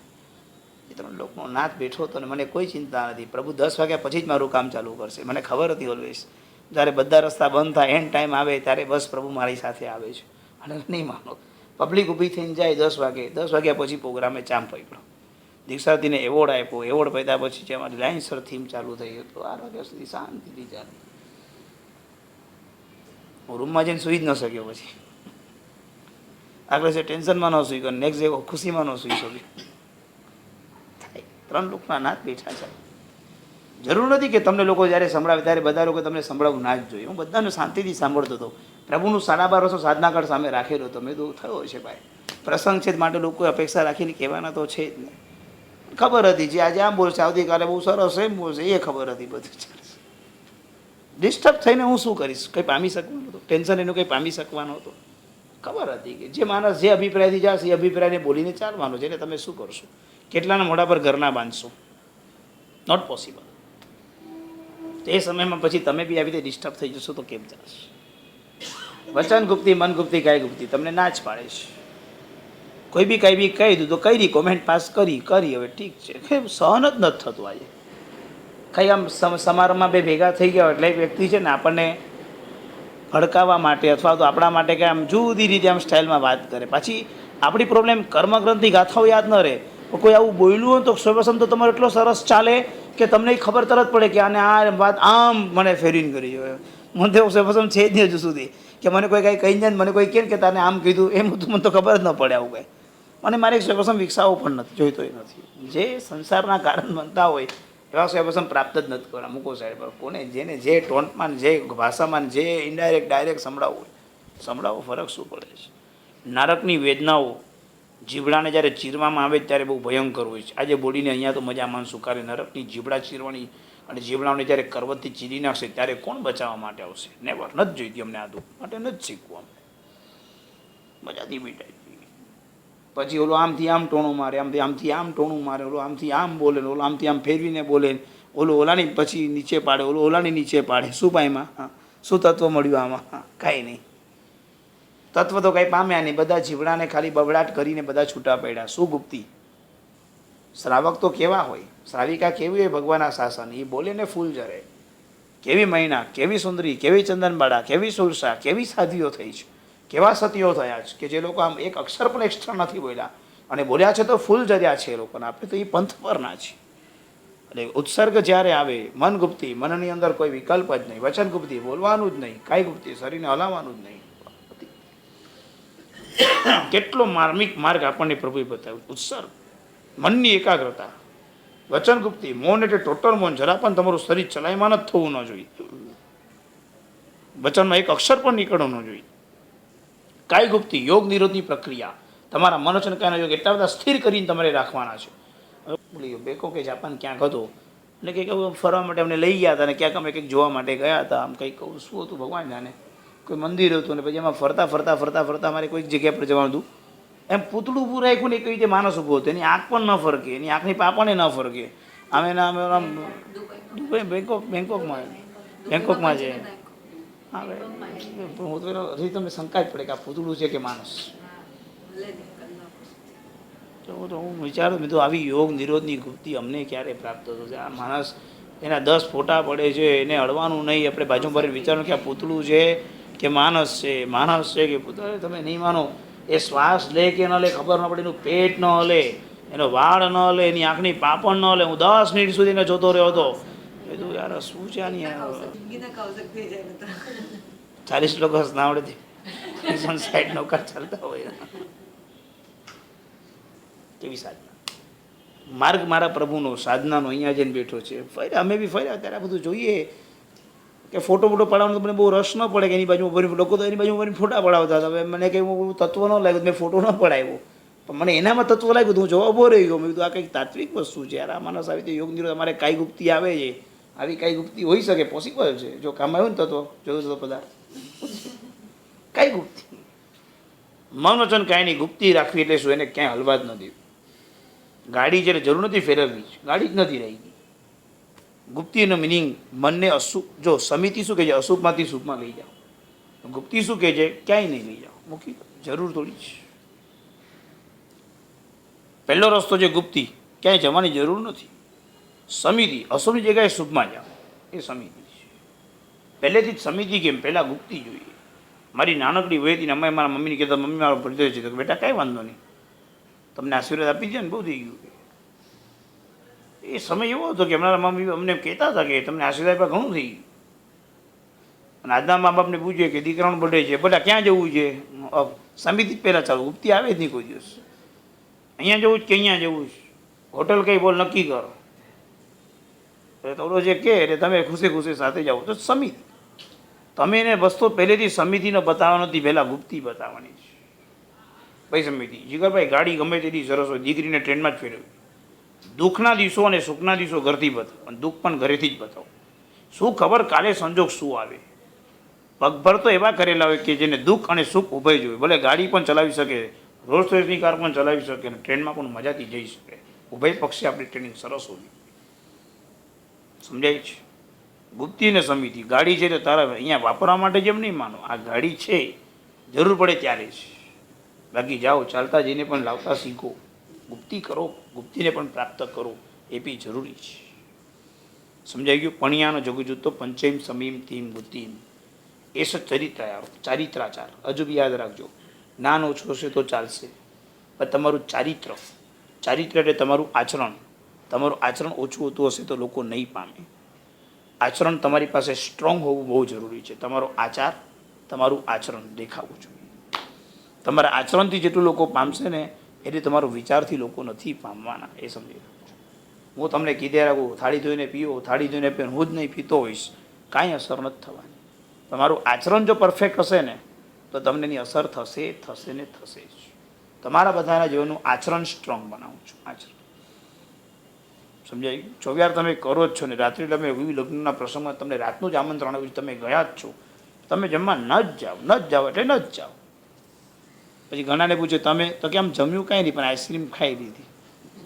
Speaker 1: એ 3 લોકનો નાથ બેઠો હતો ને મને કોઈ ચિંતા નથી. પ્રભુ 10 વાગ્યા પછી જ મારું કામ ચાલુ કરશે, મને ખબર હતી ઓલવેઝ. જ્યારે બધા રસ્તા બંધ થાય, એન્ડ ટાઈમ આવે ત્યારે બસ પ્રભુ મારી સાથે આવે છે. અને નહીં માનો, પબ્લિક ઊભી થઈને જાય 10 વાગે, 10 વાગ્યા પછી પ્રોગ્રામે ચામ પકડ્યો. દીક્ષાર્થીને એવોર્ડ આપ્યો, એવોર્ડ પૈદા પછી જે અમારી લાઇન્સર થીમ ચાલુ થઈ ગઈ, તો 8 વાગ્યા સુધી શાંતિથી ચાલે. હું રૂમમાં જઈને સૂઈ જ ન શક્યો. પછી આગળ છે ટેન્શનમાં ન સૂઈ ગયો, નેક્સ્ટ ડે ખુશીમાં ન સૂઈ શક્યો. થાય, 3 લોકના નાથ બેઠા છે. જરૂર નથી કે તમને લોકો જ્યારે સંભળાવે ત્યારે બધા લોકો તમને સંભળાવવું ના જ જોઈએ. હું બધાને શાંતિથી સાંભળતો હતો. પ્રભુનું 12.5 સાધનાકાળ સામે રાખેલો હતો. મેં તો થયો છે ભાઈ, પ્રસંગ છે માટે લોકો અપેક્ષા રાખીને કહેવાના તો છે જ નહીં. ખબર હતી જે આજે આમ બોલશે, આવતીકાલે બહુ સરસ એમ બોલશે, એ ખબર હતી. બધું ચાલશે. ડિસ્ટર્બ થઈને હું શું કરીશ? કંઈ પામી શકવાનું હતું? ટેન્શન એનું કંઈ પામી શકવાનો હતો? ખબર હતી કે જે માણસ જે અભિપ્રાયથી જશે એ અભિપ્રાયને બોલીને ચાલવાનો છે. એટલે તમે શું કરશો? કેટલાના મોઢા પર ઘરના બાંધશો? Not possible. તો એ સમયમાં પછી તમે બી આવી રીતે ડિસ્ટર્બ થઈ જશો તો કેમ ચાલશે? વચન ગુપ્તી, મન ગુપ્તી, કાય ગુપ્તી તમને ના જ પાડે છે. કોઈ બી કંઈ બી કહી દીધું તો કરી કોમેન્ટ પાસ કરી. હવે ઠીક છે, સહન જ નથી થતું. આજે કંઈ આમ સમારંભમાં બે ભેગા થઈ ગયા એટલે એક વ્યક્તિ છે ને આપણને ભડકાવવા માટે અથવા તો આપણા માટે કે આમ જુદી રીતે આમ સ્ટાઇલમાં વાત કરે. પાછી આપણી પ્રોબ્લેમ કર્મગ્રંથની ગાથાઓ યાદ ન રહે. કોઈ આવું બોલ્યું હોય તો સર્વસમ તો તમારો એટલો સરસ ચાલે કે તમને ખબર તરત પડે કે આને આ વાત આમ મને ફેરીને કરી હોય. મને તો સર્વપ્રથમ છે જ નહીં હજુ સુધી કે મને કોઈ કાંઈ કહી જાય મને કોઈ કહે કે તારે આમ કીધું એમ હતું મને તો ખબર જ ન પડે આવું કાંઈ. અને મારે એક સર્વપ્રથમ વિકસાવવો પણ નથી જોઈતો નથી. જે સંસારના કારણ બનતા હોય એવા સર્વપ્રથમ પ્રાપ્ત જ નથી કરવા મૂકો સાઈડ પર. કોને જેને જે ટોન્ટમાં જે ભાષામાં જે ઇનડાયરેક્ટ ડાયરેક્ટ સંભળાવવું હોય સંભળાવો, ફરક શું પડે છે. નારકની વેદનાઓ જીબડાને જ્યારે ચીરવામાં આવે ત્યારે બહુ ભયંકર હોય છે. આજે બોડીને અહીંયા તો મજામાં સુકારે, નરકની જીબડા ચીરવાની અને જીબડાઓને જ્યારે કરવતથી ચીરી નાખશે ત્યારે કોણ બચાવવા માટે આવશે? નેવર. નથી જોઈતી અમને આદુ માટે નથી શીખવું અમને મજાથી મીટાઈ. પછી ઓલો આમથી આમ ટોણું મારે, આમથી આમ ટોણું મારે, ઓલો આમથી આમ બોલે, ઓલો આમથી આમ ફેરવીને બોલે, ઓલો ઓલાની પછી નીચે પાડે, ઓલો ઓલાની નીચે પાડે. શું પાયમાં? હા, શું તત્વ મળ્યું આમાં? હા, કાંઈ નહીં. તત્વ તો કાંઈ પામ્યા નહીં. બધા જીવડાને ખાલી બબડાટ કરીને બધા છૂટા પડ્યા. શું ગુપ્તી? શ્રાવક તો કેવા હોય, શ્રાવિકા કેવી હોય ભગવાનના શાસન, એ બોલે ને ફૂલ જરે. કેવી મૈના, કેવી સુંદરી, કેવી ચંદનબાળા, કેવી સુરસા, કેવી સાધીઓ થઈ છે, કેવા સતીઓ થયા છે કે જે લોકો આમ એક અક્ષર પણ એક્સ્ટ્રા નથી બોલ્યા અને બોલ્યા છે તો ફૂલ જર્યા છે એ લોકોને. આપણે તો એ પંથ પરના છીએ. એટલે ઉત્સર્ગ જ્યારે આવે, મન ગુપ્તી, મનની અંદર કોઈ વિકલ્પ જ નહીં, વચન ગુપ્તી, બોલવાનું જ નહીં, કાંઈ ગુપ્તી, શરીરને હલાવવાનું જ નહીં. કેટલો માર્મિક માર્ગ આપણને પ્રભુએ બતાવ્યો. ઉત્સર્ગ, મનની એકાગ્રતા, વચન ગુપ્તી, મૌન એટલે ટોટલ મૌન, જરા પણ તમારું શરીર ચલાયમાન જ થવું ન જોઈએ. વચનમાં એક અક્ષર પણ નીકળવો ન જોઈએ. કાય ગુપ્તી, યોગ નિરોધની પ્રક્રિયા, તમારા મન વચન કાયના યોગ એટલા બધા સ્થિર કરીને તમારે રાખવાના છે. બોલી બેકો કે જાપાન ક્યાંક હતો એટલે કંઈક ફરવા માટે અમને લઈ ગયા હતા અને ક્યાંક અમે કંઈક જોવા માટે ગયા હતા. આમ કંઈક શું હતું ભગવાન જાણે, કોઈ મંદિર હતું ને પછી એમાં ફરતા ફરતા ફરતા ફરતા અમારે કોઈક જગ્યા પર જવાનું હતું. એમ પૂતળું ઊભું રાખ્યું ને કઈ રીતે માણસ ઊભો હતો, એની આંખ પણ ન ફરકે, એની આંખની પાપણે ન ફરકે. અમે આમ દુબઈ બેંકોકમાં છે. હા હું તો હજી તમને શંકા જ પડે કે આ પૂતળું છે કે માણસ. તો હું વિચારું મેં તો આવી યોગ નિરોધની ગુપ્તી અમને ક્યારે પ્રાપ્ત થશે? આ માણસ એના 10 ફોટા પડે છે, એને અડવાનું નહીં. આપણે બાજુ પર વિચારવું કે આ પૂતળું છે કે માણસ છે, માણસ છે કે પૂતળું. તમે નહીં માનો, એ શ્વાસ લે કે ન લે ખબર ન પડે, એનું પેટ ન હલે, એનો વાળ ન હલે, એની આંખની પાપણ ન હલે. હું 10 મિનિટ સુધી એને જોતો રહ્યો હતો. કીધું યાર શું છે આની? 40 લોકો ના આવડે સાઈડ નૌકા ચાલતા હોય. કેવી સાધના, માર્ગ મારા પ્રભુનો, સાધનાનો અહીંયા જઈને બેઠો છે. ફર્યા, અમે બી ફર્યા ત્યારે આ બધું જોઈએ કે ફોટો પડાવવાનો તો મને બહુ રસ ન પડે કે એની બાજુ ઉભરી, લોકો તો એની બાજુ ઉભરીને ફોટા પડાવતા હતા. હવે મને કંઈ તત્વ ન લાગ્યું, મેં ફોટો ન પડાવ્યો, પણ મને એનામાં તત્વ લાગ્યું હતું. હું જોવા ઉભો રહી ગયો. મેં કીધું આ કંઈક તાત્વિક વસ્તુ છે યાર. આ માણસ આવી રીતે યોગ નિરોધ, અમારે કાંઈ ગુપ્તી આવે છે, આવી કાંઈ ગુપ્તી હોઈ શકે, પોસિબલ છે. જો કામ આવ્યું ને તત્વ જોયું તો પદાર્થ કાંઈ ગુપ્તી, મન વચન કાંઈ નહીં. ગુપ્તી રાખવી એટલે શું? એને ક્યાંય હલવા જ નથી. ગાડી જ્યારે જરૂર નથી ફેરવવી, ગાડી જ નથી રહી ગઈ. ગુપ્તીનો મિનિંગ મનને અશુભ, જો સમિતિ શું કહે છે? અશુભમાંથી શુભમાં લઈ જાઓ. ગુપ્તી શું કહે છે? ક્યાંય નહીં લઈ જાઓ, મૂકી જરૂર થોડી છે. પહેલો રસ્તો છે ગુપ્તી, ક્યાંય જવાની જરૂર નથી. સમિતિ, અશુભની જગ્યાએ શુભમાં જાઓ, એ સમિતિ છે. પહેલેથી જ સમિતિ કેમ? પહેલાં ગુપ્તી જોઈએ. મારી નાનકડી વયથી અમે મારા મમ્મીને કહેતા, મમ્મી મારો પરિચય છે, તો બેટા કાંઈ વાંધો નહીં, તમને આશીર્વાદ આપી દે ને, બહુ થઈ ગયું. એ સમય એવો હતો કે અમારા મમ્મી અમને કહેતા હતા કે તમને આશીર્વાદ પર ઘણું થઈ ગયું. અને આજના મા બાપને પૂછીએ કે દીકરાનું બર્થડે છે, બધા ક્યાં જવું છે? સમિતિ જ પહેલાં ચાલુ, ગુપ્તી આવે જ નહીં કોઈ દિવસ. અહીંયા જવું જ કે અહીંયા જવું છે, હોટલ કઈ બોલ નક્કી કરો. એટલે થોડો જે કહે એટલે તમે ખુશી ખુશી સાથે જાઓ. તો સમિતિ, તમે એને વસ્તુ પહેલેથી સમિતિને બતાવવા નથી, પહેલાં ગુપ્તી બતાવવાની છે. ભાઈ સમિતિ, જીગરભાઈ ગાડી ગમે તેટલી સરસ હોય, દીકરીને ટ્રેનમાં જ ફેરવી. દુઃખના દિવસો અને સુખના દિવસો ઘરથી બતાવો, અને દુઃખ પણ ઘરેથી જ બતાવો. શું ખબર કાલે સંજોગ શું આવે? પગભર તો એવા કરેલા હોય કે જેને દુઃખ અને સુખ ઉભય જોઈએ. ભલે ગાડી પણ ચલાવી શકે, રોલ્સ રોયસની કાર પણ ચલાવી શકે, અને ટ્રેનમાં પણ મજાથી જઈ શકે. ઉભય પક્ષે આપણી ટ્રેનિંગ સરસ હોવી. સમજાય છે? ગુપ્તી અને સમિતિ, ગાડી છે તો તારા અહીંયા વાપરવા માટે જેમ નહીં માનો, આ ગાડી છે જરૂર પડે ત્યારે જ. બાકી જાઓ ચાલતા જઈને પણ લાવતા શીખો. ગુપ્તી કરો, ગુપ્તીને પણ પ્રાપ્ત કરો, એ બી જરૂરી છે. સમજાઈ ગયું? પણિયાનો જગજૂતો પંચમ સમીમ તીમ બુદ્ધિમ એ ચારિત્રાચાર. હજુ બી યાદ રાખજો, જ્ઞાન ઓછું હશે તો ચાલશે, પણ તમારું ચારિત્ર એટલે તમારું આચરણ ઓછું હોતું હશે તો લોકો નહીં પામે. આચરણ તમારી પાસે સ્ટ્રોંગ હોવું બહુ જરૂરી છે. તમારો આચાર, તમારું આચરણ દેખાવું જોઈએ. તમારા આચરણથી જેટલું લોકો પામશે ને એટલે તમારો વિચારથી લોકો નથી પામવાના, એ સમજી લો. હું તમને કીધે રાખું, થાળી ધોઈને પીવો, થાળી ધોઈને પીવો, હું જ નહીં પીતો હોઈશ, કાંઈ અસર નથી થવાની. તમારું આચરણ જો પરફેક્ટ હશે ને તો તમને એની અસર થશે થશે ને થશે જ. તમારા બધાના જીવનનું આચરણ સ્ટ્રોંગ બનાવું છું. આચરણ સમજાય ગયું? ચોવિયાર તમે કરો જ છો ને રાત્રે તમે વિવિધ લગ્નના પ્રસંગમાં તમને રાતનું જ આમંત્રણ આવ્યું, તમે ગયા જ છો, તમે જમવા ન જ જાઓ એટલે ન જ જાઓ. પછી ઘણાને પૂછે તમે તો કે આમ જમ્યું કાંઈ નહીં પણ આઈસ્ક્રીમ ખાઈ લીધી,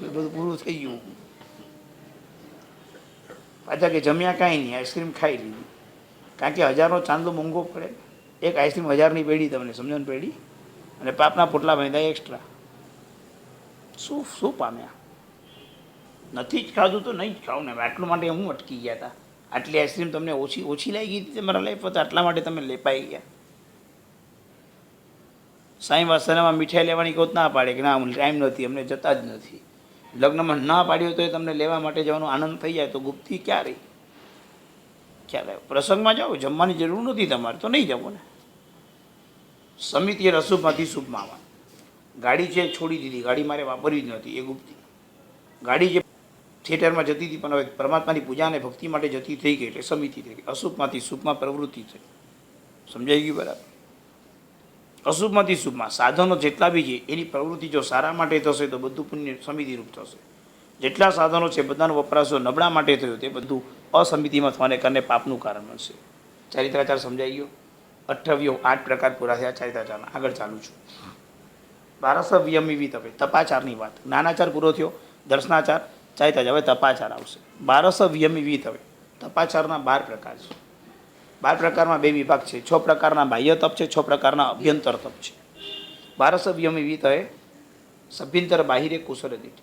Speaker 1: બધું પૂરું થઈ ગયું. પાછા કે જમ્યા કાંઈ નહીં, આઈસ્ક્રીમ ખાઈ લીધી. કારણ કે 1000નો ચાંદલો મોંઘો પડે. એક આઈસ્ક્રીમ 1000ની પેઢી, તમને સમજો ને પેઢી, અને પાપના પોટલા બાંધ્યા એક્સ્ટ્રા. શું શું પામ્યા? નથી જ ખાધું તો નહીં જ ખાવ ને. આટલું માટે હું અટકી ગયા હતા. આટલી આઈસ્ક્રીમ તમને ઓછી લાગી હતી તમારા લાઈફ હતા, આટલા માટે તમે લેપાઈ ગયા. સાંઈ વાસણામાં મીઠાઈ લેવાની કોત ના પાડે કે ના ટાઈમ નથી, અમને જતા જ નથી. લગ્નમાં ના પાડ્યો તો એ તમને લેવા માટે જવાનો આનંદ થઈ જાય તો ગુપ્તી ક્યાં રહી? ખ્યાલ આવ્યો? પ્રસંગમાં જાઓ, જમવાની જરૂર નથી તમારે તો નહીં જવો ને. સમિતિએ રસુપમાંથી શુભમાં આવવાનું. ગાડી છે છોડી દીધી, ગાડી મારે વાપરવી જ નથી, એ ગુપ્તી. ગાડી જે થિયેટરમાં જતી હતી પણ હવે પરમાત્માની પૂજા અને ભક્તિ માટે જતી થઈ ગઈ એટલે સમિતિ થઈ ગઈ. અશુભમાંથી શુભમાં પ્રવૃત્તિ થઈ. સમજાઈ ગયું બરાબર? અશુભમાંથી શુભમાં સાધનો જેટલા બી છે એની પ્રવૃત્તિ જો સારા માટે થશે તો બધું પુણ્ય સમિતિરૂપ થશે. જેટલા સાધનો છે બધાનો વપરાશ જો નબળા માટે થયો તે બધું અસમિતિમાં થવાને કારણે પાપનું કારણ બનશે. ચારિત્રાચાર સમજાઈ ગયો? 8 પ્રકાર પૂરા થયા ચારિત્રાચારના. આગળ ચાલુ છું. 12 વિયમી તપે, તપાચારની વાત. જ્ઞાનાચાર પૂરો થયો, દર્શનાચાર, ચારિત્રાચાર. હવે તપાચાર આવશે. 12 વિયમી તપે. તપાચારના 12 પ્રકાર છે. 12 પ્રકારમાં 2 વિભાગ છે. 6 પ્રકારના બાહ્ય તપ છે, 6 પ્રકારના અભ્યંતર તપ છે. 12 વિયમી તપે સભ્યંતર બાહિરે કુશળ દીઠ.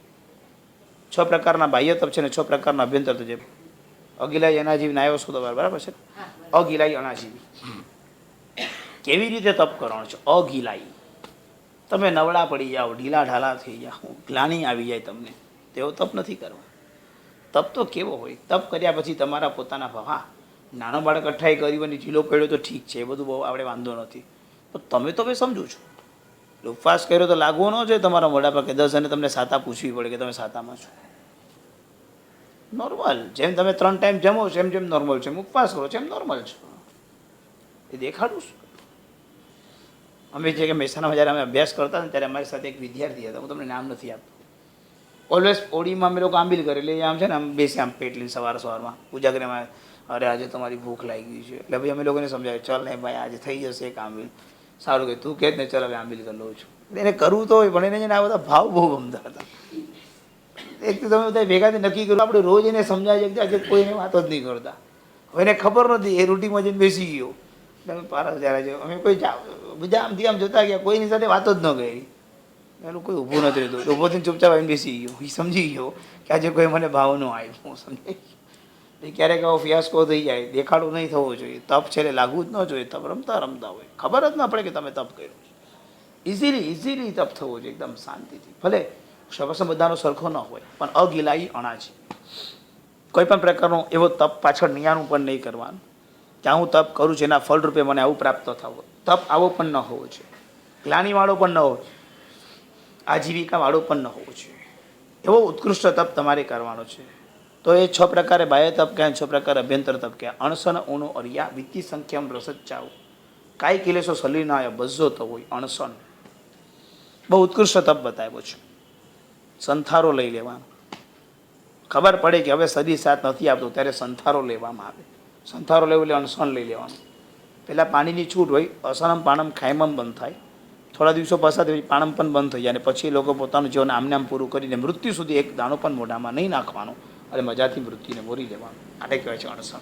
Speaker 1: 6 પ્રકારના બાહ્ય તપ છે ને 6 પ્રકારના અભ્યંતર તપ છે. અગિલાઈ અનાજીવી નાયો છો તમારે બરાબર છે? અગિલાઈ અનાજીવી કેવી રીતે તપ કરવાનો છે? અગિલાઈ તમે નવડા પડી જાઓ, ઢીલા ઢાલા થઈ જાઓ, ગ્લાની આવી જાય તમને, તેવો તપ નથી કરવા. તપ તો કેવો હોય? તપ કર્યા પછી તમારા પોતાના ભાવ, હા નાનો બાળક 28 કર્યું અને ઢીલો પડ્યો તો ઠીક છે, એ બધું બહુ આપણે વાંધો નથી. તો તમે તો હવે સમજો છો, ઉપવાસ કર્યો તો લાગવો ન છે તમારા મોઢા પર કે 10 અને તમને સાતા પૂછવી પડે કે તમે સાતામાં છો. નોર્મલ જેમ તમે 3 ટાઈમ જમો છો એમ જેમ નોર્મલ છે, એમ ઉપવાસ કરો છો એમ નોર્મલ છો. એ દેખાડું છું. અમે જે કે મહેસાણામાં જ્યારે અમે અભ્યાસ કરતા ને ત્યારે અમારી સાથે એક વિદ્યાર્થી હતા, હું તમને નામ નથી આપતો. ઓલવેઝ ઓડીમાં અમે લોકો આંબીલ કરે એટલે આમ છે ને આમ બેસી આમ પેટ લઈને સવારમાં પૂજા કરીને, અરે આજે તમારી ભૂખ લાગી ગઈ છે એટલે ભાઈ અમે લોકોને સમજાવે ચાલ ને ભાઈ આજે થઈ જશે એક આંબીલ. સારું કે તું કહે જ ને ચાલ હવે આંબીલ કરી લઉં છું. એને કરવું તો હોય પણ એને આ બધા ભાવ બહુ ગમતા હતા. એક તો તમે બધા ભેગાથી નક્કી કરો, આપણે રોજ એને સમજાવીએ કે આજે કોઈને વાતો જ નહીં કરતા. હવે એને ખબર નથી, એ રૂટીનમાં જઈને બેસી ગયો. તમે પારસ જ્યારે અમે કોઈ બીજા આમથી આમ જોતા ગયા, કોઈની સાથે વાતો જ ન કરી. એનું કોઈ ઊભું નથી રહેતું, ઊભો થઈને ચૂપચાપ આવીને બેસી ગયો. એ સમજી ગયો કે આજે કોઈ મને ભાવ ન આવ્યો. સમજાય? ક્યારેક આવો ફિયાસ્કો થઈ જાય, દેખાડો નહીં થવો જોઈએ. તપ છે લાગવું જ ન જોઈએ. તપ રમતા રમતા હોય, ખબર જ ના પડે કે તમે તપ કર્યો. ઇઝીલી તપ થવો જોઈએ, એકદમ શાંતિથી. ભલે શવસમ બધાનો સરખો ન હોય પણ અગિલાઈ અણાજી. કોઈ પણ પ્રકારનો એવો તપ પાછળ નિયાનું પણ નહીં કરવાનું કે હું તપ કરું છું એના ફળરૂપે મને આવું પ્રાપ્ત થવું. તપ આવો પણ ન હોવો જોઈએ, ગ્લાનીવાળો પણ ન હોવો, આજીવિકાવાળો પણ ન હોવો જોઈએ. એવો ઉત્કૃષ્ટ તપ તમારે કરવાનો છે. તો એ 6 પ્રકારે બાહ્ય તપ કહેવાય, 6 પ્રકાર અભ્યંતર તપ કહેવાય. અણસન ઊનો અરિયા વિત્તિ સંખ્યામ રસચાવ કાંઈ કિલેશો સલીનાય બઝો તો હોય અણસન. બહુ ઉત્કૃષ્ટ તપ બતાવ્યો છે. સંથારો લઈ લેવાનો. ખબર પડે કે હવે શરીર સાથ નથી આપતું ત્યારે સંથારો લેવામાં આવે. સંથારો લેવું એટલે અણસન લઈ લેવાનું. પહેલાં પાણીની છૂટ હોય, અસનમ પાણમ ખાયમમ બંધ થાય. થોડા દિવસો પસાર થઈ પાણમ પણ બંધ થઈ જાય અને પછી લોકો પોતાનું જીવન આમને આમ પૂરું કરીને મૃત્યુ સુધી એક દાણો પણ મોઢામાં નહીં નાખવાનો અને મજાથી મૃત્યુને મોરી લેવાનું. આને કહેવાય છે અણસન.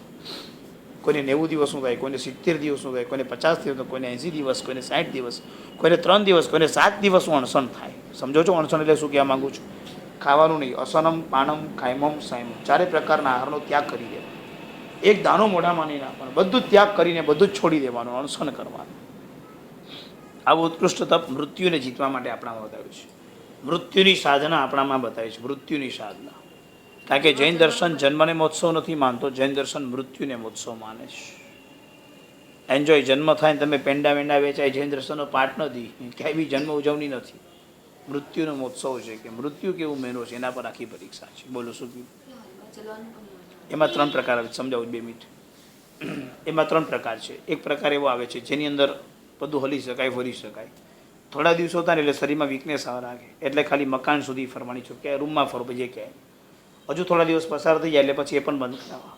Speaker 1: કોઈને 90 દિવસનું થાય, કોઈને 70 દિવસનું થાય, કોઈને 50 દિવસનું, કોઈને 80 દિવસ, કોઈને 60 દિવસ, કોઈને 3 દિવસ, કોઈને 7 દિવસનું અણસન થાય. સમજો છો અણસન એટલે શું કહેવા માગું છું? ખાવાનું નહીં, અસનમ પાણમ ખાયમમ સાયમમ 4 પ્રકારના આહારનો ત્યાગ કરી દેવાનો. એક દાણો મોઢામાં નહીં નાખવાનો, બધું ત્યાગ કરીને બધું જ છોડી દેવાનું, અણસન કરવાનું. આવું ઉત્કૃષ્ટ તપ મૃત્યુને જીતવા માટે આપણામાં બતાવ્યું છે. મૃત્યુની સાધના આપણામાં બતાવી છે. મૃત્યુની સાધના કારણ કે જૈન દર્શન જન્મને મહોત્સવ નથી માનતો, જૈન દર્શન મૃત્યુને મહોત્સવ માને છે. એન્જોય જન્મ થાય ને તમે પેંડા વેંડા વેચાય, જૈન દર્શનનો પાઠ નથી, ક્યાંય બી જન્મ ઉજવણી નથી. મૃત્યુનો મહોત્સવ છે કે મૃત્યુ કેવું મહિનો છે એના પર આખી પરીક્ષા છે. બોલો શું કહ્યું?
Speaker 2: ચલવાનું પણ
Speaker 1: એમાં 3 પ્રકાર આવે, સમજાવું 2 મિનિટ. એમાં 3 પ્રકાર છે. એક પ્રકાર એવો આવે છે જેની અંદર બધું હલી શકાય, ફરી શકાય. થોડા દિવસો થાય એટલે શરીરમાં વીકનેસ આવવા લાગે, એટલે ખાલી મકાન સુધી ફરવાની છો, કે રૂમમાં ફરો પછી ક્યાંય. હજુ થોડા દિવસ પસાર થઈ જાય એટલે પછી એ પણ બંધ કરાવવા,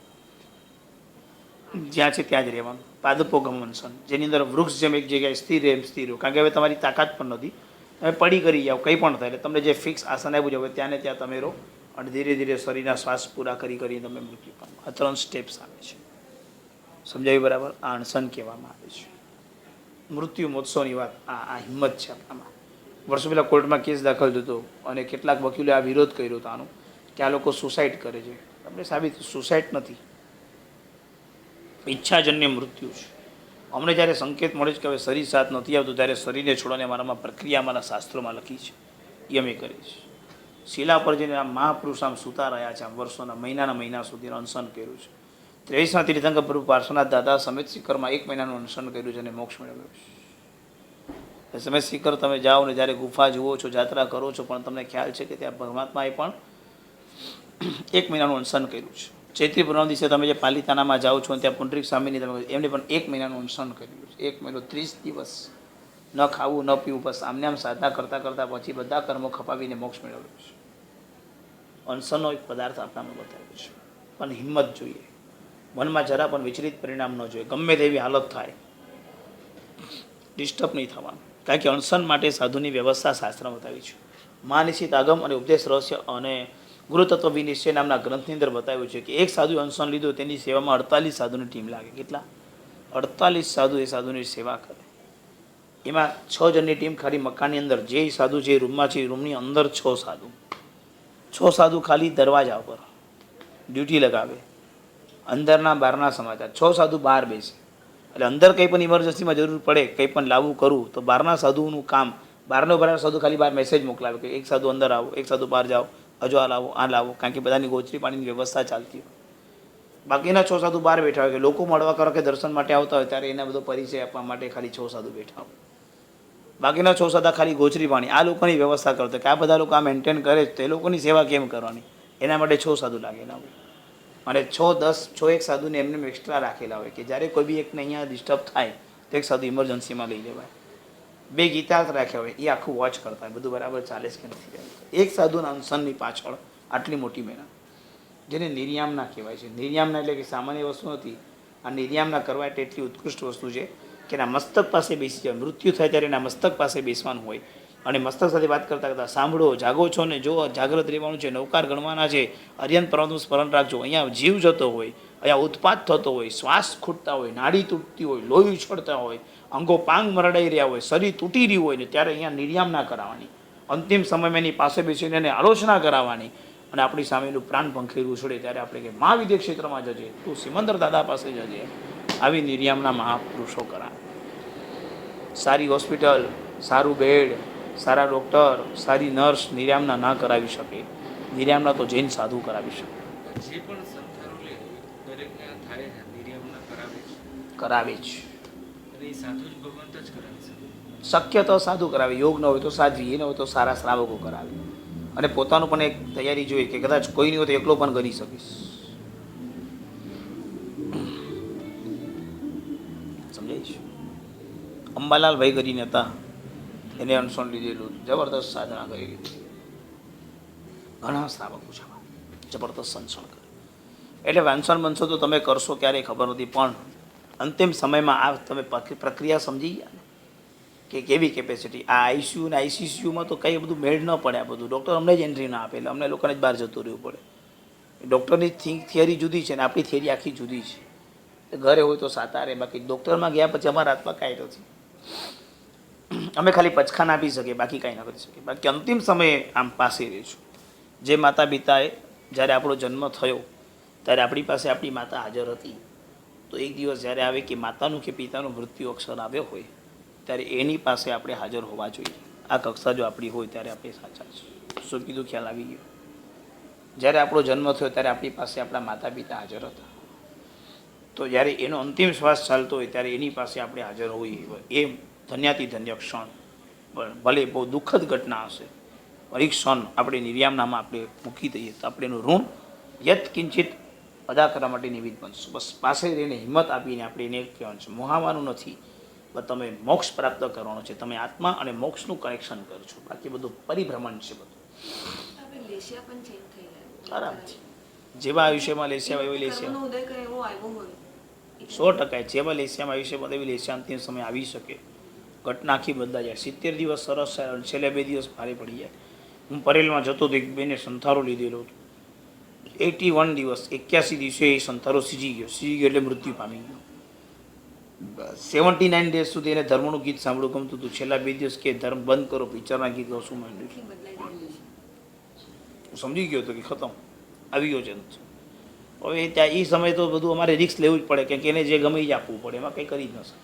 Speaker 1: જ્યાં છે ત્યાં જ રહેવાનું. પાદપોગમનસન, જેની અંદર વૃક્ષ જેમ એક જગ્યાએ સ્થિર એમ સ્થિર રહો, કારણ કે હવે તમારી તાકાત પણ નથી, તમે પડી કરી જાઓ, કંઈ પણ થાય એટલે તમને જે ફિક્સ આસન આપ્યું છે હવે ત્યાં ને ત્યાં તમે રહો, અને ધીરે ધીરે શરીરના શ્વાસ પૂરા કરી કરીને તમે મૃત્યુ પામો. આ 3 સ્ટેપ્સ આવે છે. સમજાયું બરાબર? આ અણસન કહેવામાં આવે છે. મૃત્યુ મહોત્સવની વાત આ હિંમત છે આપણામાં. વર્ષો પહેલાં કોર્ટમાં કેસ દાખલ થતો અને કેટલાક વકીલોએ આ વિરોધ કર્યો હતો આનો, કે આ લોકો સુસાઇડ કરે છે. આપણે સાબિત સુસાઇડ નથી, ઈચ્છાજન્ય મૃત્યુ છે. અમને જ્યારે સંકેત મળે છે કે હવે શરીર સાથ નથી આવતું, ત્યારે શરીરને છોડવાની અમારામાં પ્રક્રિયા અમારા શાસ્ત્રોમાં લખી છે, એ અમે કરીએ છીએ. શિલા પર જઈને આમ મહાપુરુષ આમ સૂતા રહ્યા છે, આમ વર્ષોના મહિના સુધી અનશન કર્યું છે. 23મા તીર્થંકર પ્રભુ પાર્શ્વનાથ દાદા સમેત શિખરમાં 1 મહિનાનું અનશન કર્યું છે અને મોક્ષ મેળવ્યો છે. સમેત શિખર તમે જાઓ ને જ્યારે ગુફા જુઓ છો, યાત્રા કરો છો, પણ તમને ખ્યાલ છે કે ત્યાં પરમાત્માએ પણ 1 મહિનાનું અનશન કર્યું છે. ચૈત્રી પૂર્ણિમા દિવસે તમે જે પાલિતાનામાં જાઓ છો ત્યાં પુંડરીક સ્વામીની તમે એમને પણ 1 મહિનાનું અનશન કર્યું છે. 1 મહિનો 30 દિવસ ન ખાવું ન પીવું, બસ આમને આમ સાધના કરતાં કરતાં પછી બધા કર્મો ખપાવીને મોક્ષ મેળવ્યો છે. અનશનનો એક પદાર્થ આપણામાં બતાવ્યો છે. પણ હિંમત જોઈએ, મનમાં જરા પણ વિચલિત પરિણામ ન જોઈએ. ગમે તેવી હાલત થાય ડિસ્ટર્બ નહીં થવાનું, કારણ કે અનશન માટે સાધુની વ્યવસ્થા શાસ્ત્રમાં બતાવી છે. મહાનિશ્ચિત આગમ અને ઉપદેશ રહસ્ય અને ગુરુતત્વ વિનિશ્ચય નામના ગ્રંથની અંદર બતાવ્યું છે કે એક સાધુ અનશન લીધું તેની સેવામાં 48 સાધુની ટીમ લાગે. કેટલા? 48 સાધુ એ સાધુની સેવા કરે. એમાં 6 જણની ટીમ ખાલી મકાનની અંદર, જે સાધુ જે રૂમમાં છે એ રૂમની અંદર 6 સાધુ, 6 સાધુ ખાલી દરવાજા ઉપર ડ્યુટી લગાવે, અંદરના બહારના સમાચાર. 6 સાધુ બહાર બેસે, એટલે અંદર કંઈ પણ ઇમરજન્સીમાં જરૂર પડે, કંઈ પણ લાવવું કરવું તો બહારના સાધુનું કામ, બહારના સાધુ ખાલી બહાર મેસેજ મોકલાવે કે એક સાધુ અંદર આવો, એક સાધુ બહાર જાઓ, હજુ આ લાવો, આ લાવો, કારણ કે બધાની ગોચરી પાણીની વ્યવસ્થા ચાલતી હોય. બાકીના 6 સાધુ બહાર બેઠા હોય, કે લોકો મળવા કરો કે દર્શન માટે આવતા હોય ત્યારે એના બધો પરિચય આપવા માટે ખાલી 6 સાધુ બેઠા હોય. બાકીના 6 સાધુ ખાલી ગોચરી પાણી આ લોકોની વ્યવસ્થા કરતા, કે આ બધા લોકો આ મેન્ટેન કરે તો એ લોકોની સેવા કેમ કરવાની, એના માટે 6 સાધુ લાગેલા હોય. અને 6, 10, 6 એક સાધુને એમને એક્સ્ટ્રા રાખેલા હોય કે જ્યારે કોઈ બી એકને અહીંયા ડિસ્ટર્બ થાય તો એક સાધુ ઇમરજન્સીમાં લઈ લેવાય. 2 ગીતાર્થ રાખ્યા હોય, એ આખું વોચ કરતા હોય બધું બરાબર ચાલે છે કે નથી. એક સાધુના અનશનની પાછળ આટલી મોટી મહેનત, જેને નિર્યામના કહેવાય છે. નિર્યામના એટલે કે સામાન્ય વસ્તુ નથી, આ નિર્યામના કરવા એટલે એટલી ઉત્કૃષ્ટ વસ્તુ છે કે એના મસ્તક પાસે બેસી જાય. મૃત્યુ થાય ત્યારે એના મસ્તક પાસે બેસવાનું હોય અને મસ્તક સાથે વાત કરતાં કરતાં સાંભળો, જાગો છો ને, જો જાગ્રત રહેવાનું છે, નૌકાર ગણવાના છે, અર્યંત પર્વતનું સ્મરણ રાખજો. અહીંયા જીવ જતો હોય, અહીંયા ઉત્પાત થતો હોય, શ્વાસ ખૂટતા હોય, નાડી તૂટતી હોય, લોહી ઉછળતા હોય, અંગો પાંગ મરડાઈ રહ્યા હોય, શરીર તૂટી રહ્યું હોય ને ત્યારે અહીંયા નિર્યામના કરાવવાની, અંતિમ સમયમાં એની પાસે બેસીને એને આલોચના કરાવવાની. અને આપણી સામેનું પ્રાણ પંખેરું છોડે ત્યારે આપણે કે મહાવિદ્ય ક્ષેત્રમાં જજે, તું સિમંદર દાદા પાસે જજે. આવી નિર્યામના મહાપુરુષો કરાવે. સારી હોસ્પિટલ, સારું બેડ, સારા ડૉક્ટર, સારી નર્સ નિર્યામના ના કરાવી શકે. નિર્યામના તો જૈન સાધુ કરાવી શકે.
Speaker 3: જે પણ સંથારો લે દરેકને આ થાય છે, નિર્યામના કરાવે છે.
Speaker 1: કરાવે જ.
Speaker 3: અને એ સાધુ જ ભગવંત જ કરાવે છે.
Speaker 1: શક્ય તો સાધુ કરાવે, યોગ ન હોય તો સાધ્વી, એ ન હોય તો સારા શ્રાવકો કરાવે. અને પોતાનું પણ એક તૈયારી જોઈએ કે કદાચ કોઈ નહીં હોય તો એકલો પણ કરી શકીશ. સમજાય છે? અંબાલાલ ભાઈ કરીને હતા, એને અનશન લીધેલું, જબરદસ્ત સાધના કરેલી, ઘણા શ્રાવકો છે, જબરદસ્ત અનશન કરે. એટલે વાંચન બનશો તો તમે કરશો ક્યારેય ખબર નથી, પણ અંતિમ સમયમાં આ તમે પ્રક્રિયા સમજી ગયા ને કે કેવી કેપેસિટી. આ આઈસીયુ ને આઈસીસીયુમાં તો કંઈ બધું મેળ ન પડે. આ બધું ડૉક્ટર અમને જ એન્ટ્રી ના આપે, એટલે અમને લોકોને જ બહાર જતું રહેવું પડે. ડૉક્ટરની થિયરી જુદી છે ને આપણી થિયરી આખી જુદી છે. ઘરે હોય તો સાતારે, બાકી ડૉક્ટરમાં ગયા પછી અમારા હાથમાં કાંઈ નથી. અમે ખાલી પચખાન આપી શકીએ, બાકી કાંઈ ના કરી શકીએ. બાકી અંતિમ સમયે આમ પાસે રહીશું. જે માતા પિતાએ જ્યારે આપણો જન્મ થયો ત્યારે આપણી પાસે આપણી માતા હાજર હતી, તો એક દિવસ જ્યારે આવે કે માતાનું કે પિતાનું મૃત્યુ અક્ષર આવ્યો હોય ત્યારે એની પાસે આપણે હાજર હોવા જોઈએ. આ કક્ષા જો આપણી હોય ત્યારે આપણે સાચા છે. શું કીધું? ખ્યાલ આવી ગયો? જ્યારે આપણો જન્મ થયો ત્યારે આપણી પાસે આપણા માતા પિતા હાજર હતા. તો જ્યારે એનો અંતિમ શ્વાસ ચાલતો હોય ત્યારે એની પાસે આપણે હાજર હોઈએ એ ધન્યાતિ ધન્ય ક્ષણ, ભલે બહુ દુઃખદ ઘટના હશે, પણ એ ક્ષણ આપણે નિર્યામનામાં આપણે મૂકી દઈએ તો આપણે એનું ઋણ યત કિંચિત અદા કરવા માટે નિમિત્ત બનશું. બસ પાસે રહીને હિંમત આપીને આપણે એને કહેવાનું છે, મોહાવાનું નથી, બસ તમે મોક્ષ પ્રાપ્ત કરવાનો છે, તમે આત્મા અને મોક્ષનું કનેક્શન કરજો, બાકી બધું પરિભ્રમણ છે બધું.
Speaker 2: આપણે લેશિયા પણ ચેન્જ થઈ જાય
Speaker 1: આરામથી જેવા આયુષ્યમાં લેશિયા એવી લેશિયા,
Speaker 2: કર્મનો ઉદય કરે એવો આવ્યો હોય
Speaker 1: 100% જેવા લેશિયામાં આયુષ્યમાં એવી લેશિયા અંતિમ સમય આવી શકે. ઘટના આખી બદલાઈ જાય. 70 દિવસ સરસ થાય અને છેલ્લે 2 દિવસ ભારે પડી જાય. હું પરેલમાં જતો તો એક બેને સંથારો લીધેલો હતો. 81 દિવસ 81 દિવસે એ સંથારો સીજી ગયો એટલે મૃત્યુ પામી ગયો. 79 ડેઝ સુધી એને ધર્મનું ગીત સાંભળવું ગમતું હતું. છેલ્લા 2 દિવસ કે ધર્મ બંધ કરો, પિક્ચરના ગીત ગાઉં શું માંડ્યું.
Speaker 2: આખી બદલાઈ જાય છે.
Speaker 1: હું સમજી ગયો હતો કે ખતમ આવી ગયો છે. હવે ત્યાં એ સમય તો બધું અમારે રિસ્ક લેવું જ પડે, કેમ કે એને જે ગમે એ જ આપવું પડે, એમાં કંઈ કરી જ ન શકે.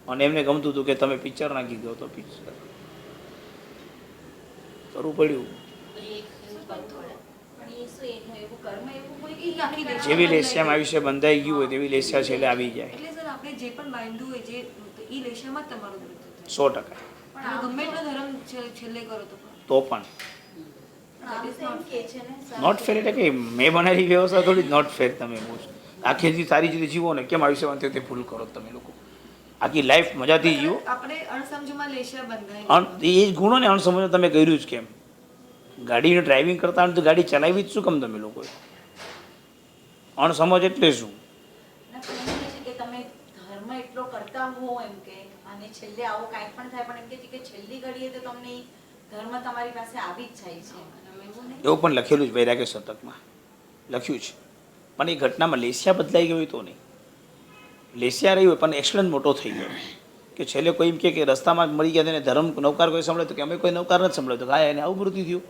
Speaker 1: અને એમને ગમતું હતું કે તમે પિક્ચરના ગીત ગાઓ તો પિક્ચર કરવું પડ્યું. જેવી લેશિયામાં આયુષ્ય બંધાઈ ગયું હોય તેવી લેશિયા છેલ્લે આવી જાય.
Speaker 2: એટલે સર આપણે જે પણ બાંધ્યું હોય જે ઈ લેશિયામાં જ તમારું મૃત્યુ થાય.
Speaker 1: 100%.
Speaker 2: તમે ગમે એટલો ધર્મ છેલ્લે કરો તો
Speaker 1: તો પણ
Speaker 2: that is not
Speaker 1: not fair એટલે કે મેં બનાવેલી વ્યવસ્થા થોડી નોટ ફેર. તમે આખી જે સારી રીતે જીવો ને, કેમ આયુષ્યમાં તે ભૂલ કરો તમે લોકો? આખી લાઈફ મજાથી જીવો.
Speaker 2: આપણે અણસમજમાં લેશિયા બંધાય
Speaker 1: એ જ ગુણો ને અણસમજો તમે કર્યું જ કેમ? ગાડીને ડ્રાઇવિંગ કરતા હોય તો ગાડી ચલાવી જ શું કેમ તમે લોકોએ? અણસમજ એટલે શું?
Speaker 5: કે તમે ધર્મ એટલો કરતા હો એમ કે, અને છેલ્લે આવો કાંઈ પણ થાય પણ એમ કે છે કે છેલ્લી ઘડીએ તો તમને ઈ ધર્મ તમારી પાસે આવી જ જાય છે.
Speaker 1: એવું પણ લખેલું જ વૈરાગ્ય શતકમાં લખ્યું છે. પણ એ ઘટનામાં લેશિયા બદલાઈ ગયો હોય તો નહીં. લેશિયા રહી હોય પણ એક્સિડન્ટ મોટો થઈ ગયો કે છેલ્લે કોઈ એમ કે રસ્તામાં મળી ગયા તેને ધર્મ નૌકાર કોઈ સંભળાય તો કે અમે કોઈ નૌકાર નથી સંભળાય તો હા એને આવું મૃત્યુ થયું.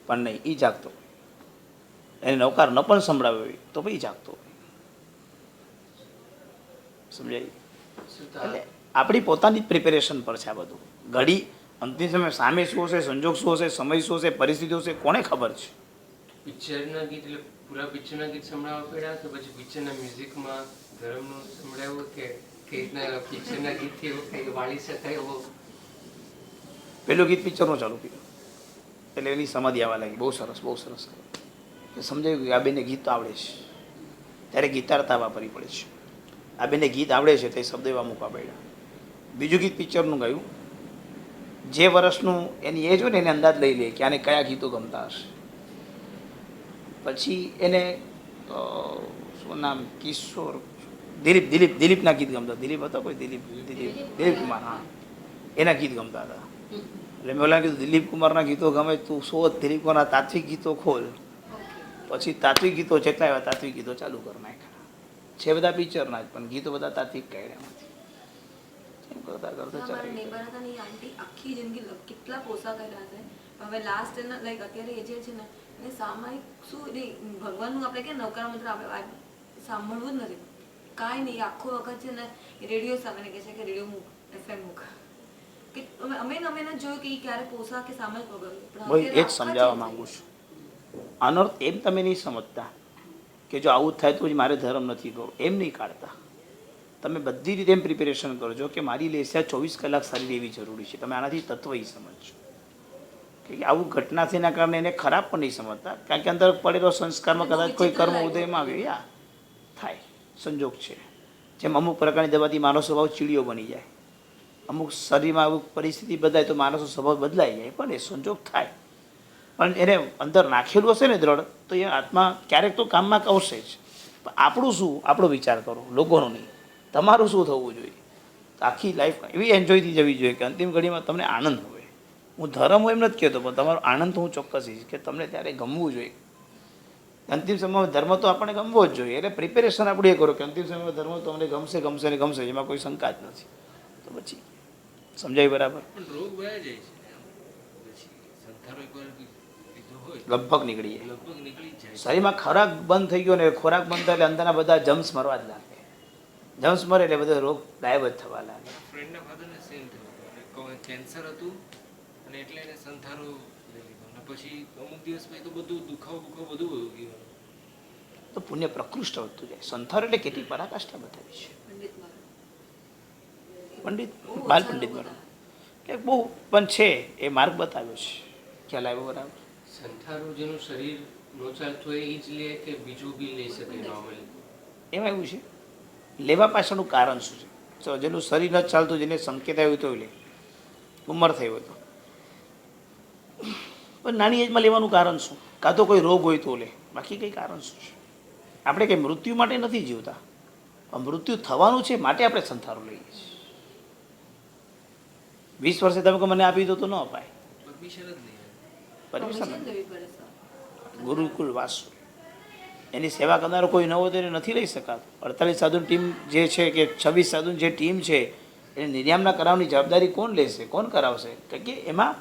Speaker 1: પણ નહીં, એ જાગતો એને નૌકાર ન પણ સંભળાવ્યો હોય તો ભાઈ જાગતો હોય. સમજાય? એટલે આપણી પોતાની જ પ્રિપેરેશન પર છે આ બધું. ઘડી અંતિમ સમય સામે શું હશે, સંજોગ શું હશે, સમય શું હશે, પરિસ્થિતિઓ હશે, કોને ખબર છે?
Speaker 3: પિક્ચરના ગીત એટલે પૂરા પિક્ચરના ગીત સંભળાવવા પડ્યા કે પછી પિક્ચરના મ્યુઝિકમાં ધર્મનું સંભળાવ્યું કે રીતના પિક્ચરના ગીતથી એવો કંઈ વાળી શકાય એવો?
Speaker 1: પેલું ગીત પિક્ચરનું ચાલુ કર્યું એટલે એની સમાધિ આવવા લાગી. બહુ સરસ, બહુ સરસ. એ સમજાયું કે આ બેને ગીત આવડે છે, ત્યારે ગીતારતા વાપરવી પડે છે. આ બેને ગીત આવડે છે તે શબ્દ એવા મૂકવા પડ્યા. બીજું ગીત પિક્ચરનું ગાયું. જે વર્ષનું એની એજ હોય ને એને અંદાજ લઈ લે કે આને કયા ગીતો ગમતા હશે. પછી એને શું નામ, કિશોર દિલીપના ગીત ગમતા. દિલીપ હતો કોઈ? દિલીપ કુમાર, હા, એના ગીત ગમતા હતા. એટલે મેં ઓલા કીધું દિલીપ કુમારના ગીતો ગમે તું શોધ, દિલીપ કુમારના તાત્વિક ગીતો ખોલ. પછી તાત્વિક ગીતો જેટલા એવા તાત્વિક ગીતો ચાલુ કરી નાખ્યા. છે બધા પિક્ચરના જ પણ ગીતો બધા તાત્વિક કાઢ્યા. એમ કરતા કરતા
Speaker 2: અમારા
Speaker 1: ચાલે.
Speaker 2: નેબર હતા ને એ આંટી આખી જિંદગી કેટલા પોસા કર્યા છે. હવે લાસ્ટ એના લાઈક અત્યારે એ જે છે ને એને સામાયિક શું એટલે ભગવાનનું આપણે કે નૌકાર મંત્ર આપણે સાંભળવું જ નથી. કાંઈ નહીં, આખો વખત છે ને રેડિયો સામે કહે છે કે રેડિયો મૂક, FM મૂક. કે અમે એને જોયું કે એ ક્યારે પોસા કે સામાયિક વગર.
Speaker 1: ભાઈ એ જ સમજાવવા માંગુ છું. આનો અર્થ એમ તમે નહીં સમજતા કે જો આવું થાય તો જ મારે ધર્મ નથી કરવો, એમ નહીં કાઢતા. તમે બધી રીતે એમ પ્રિપેરેશન કરજો કે મારી લેશિયા 24 કલાક સારી રહેવી જરૂરી છે. તમે આનાથી તત્વ એ સમજજો કે આવું ઘટના થયાના કારણે એને ખરાબ પણ નહીં સમજતા, કારણ કે અંદર પડેલો સંસ્કારમાં કદાચ કોઈ કર્મ ઉદયમાં આવ્યો યા થાય સંજોગ છે. જેમ અમુક પ્રકારની દવાથી માનવ સ્વભાવ ચીડિયો બની જાય, અમુક શરીરમાં અમુક પરિસ્થિતિ બદલાય તો માણસનો સ્વભાવ બદલાઈ જાય, પણ એ સંજોગ થાય. પણ એને અંદર નાખેલું હશે ને દ્રઢ તો એ આત્મા ક્યારેક તો કામમાં આવશે જ. પણ આપણું શું, આપણો વિચાર કરો, લોકોનો નહીં. તમારું શું થવું જોઈએ? આખી લાઈફ એવી એન્જોયથી જવી જોઈએ કે અંતિમ ઘડીમાં તમને આનંદ હોય. હું ધર્મ હોય એમ નથી કહેતો, પણ તમારો આનંદ તો હું ચોક્કસ ઈચ્છીશ કે તમને ત્યારે ગમવું જોઈએ. અંતિમ સમયમાં ધર્મ તો આપણને ગમવો જ જોઈએ. એટલે પ્રિપેરેશન આપણે એ કરો કે અંતિમ સમયમાં ધર્મ તો અમને ગમશે ગમશે ને ગમશે, એમાં કોઈ શંકા જ નથી. તો પછી સમજાય બરાબર?
Speaker 3: પણ રોગ વયા જાય છે ને પછી સંથારો એકવાર લીધો હોય
Speaker 1: લગભગ નીકળી જાય.
Speaker 3: લગભગ નીકળી જ જાય છે.
Speaker 1: શરીરમાં ખોરાક બંધ થઈ ગયો ને, ખોરાક બંધ થાય એટલે અંદરના બધા જમ્સ મરવા જ લાગે. જમ્સ મરે એટલે બધો રોગ ગાયબ જ થવા લાગે.
Speaker 3: ફ્રેન્ડના ફાધરને સેમ થયું હતું, કેન્સર હતું અને એટલે એને સંથારો લઈ લીધો અને
Speaker 6: પછી અમુક દિવસ પછી તો બધું દુખાવો બધું વયું ગયું.
Speaker 1: તો પુણ્ય પ્રકૃષ્ટ વધતું જાય. સંથાર એટલે કેટલી પરાકાષ્ઠા બતાવી છે.
Speaker 2: પંડિત મારા
Speaker 1: પંડિત બાલ પંડિત બનો એટલે બહુ પણ છે એ માર્ગ બતાવ્યો છે. ખ્યાલ આવ્યો બરાબર?
Speaker 3: સંથારો જેનું શરીર નો ચાલતું હોય એ જ લે કે બીજું બી લઈ શકે નોર્મલી?
Speaker 1: એમાં એવું છે, લેવા પાછળનું કારણ શું છે? તો જેનું શરીર ન ચાલતું, જેને સંકેત આવ્યું તો લે, ઉંમર થઈ હોય તો. પણ નાની એજમાં લેવાનું કારણ શું? કાં તો કોઈ રોગ હોય તો લે, બાકી કંઈ કારણ શું છે? આપણે કંઈ મૃત્યુ માટે નથી જીવતા, પણ મૃત્યુ થવાનું છે માટે આપણે સંથારો લઈએ છીએ. 20 વર્ષે તમે મને આપી દો તો ન અપાય.
Speaker 6: પરમિશન જ નહીં.
Speaker 1: પરમિશન
Speaker 2: પરમિશન લેવી પડે સર.
Speaker 1: ગુરુકુળ વાસુ એની સેવા કરનારો કોઈ ન હોય તો એને નથી લઈ શકાતું. 48 સાધુની ટીમ જે છે કે 26 સાધુની જે ટીમ છે એને નિર્યામના કરાવવાની જવાબદારી કોણ લેશે, કોણ કરાવશે? કારણ કે એમાં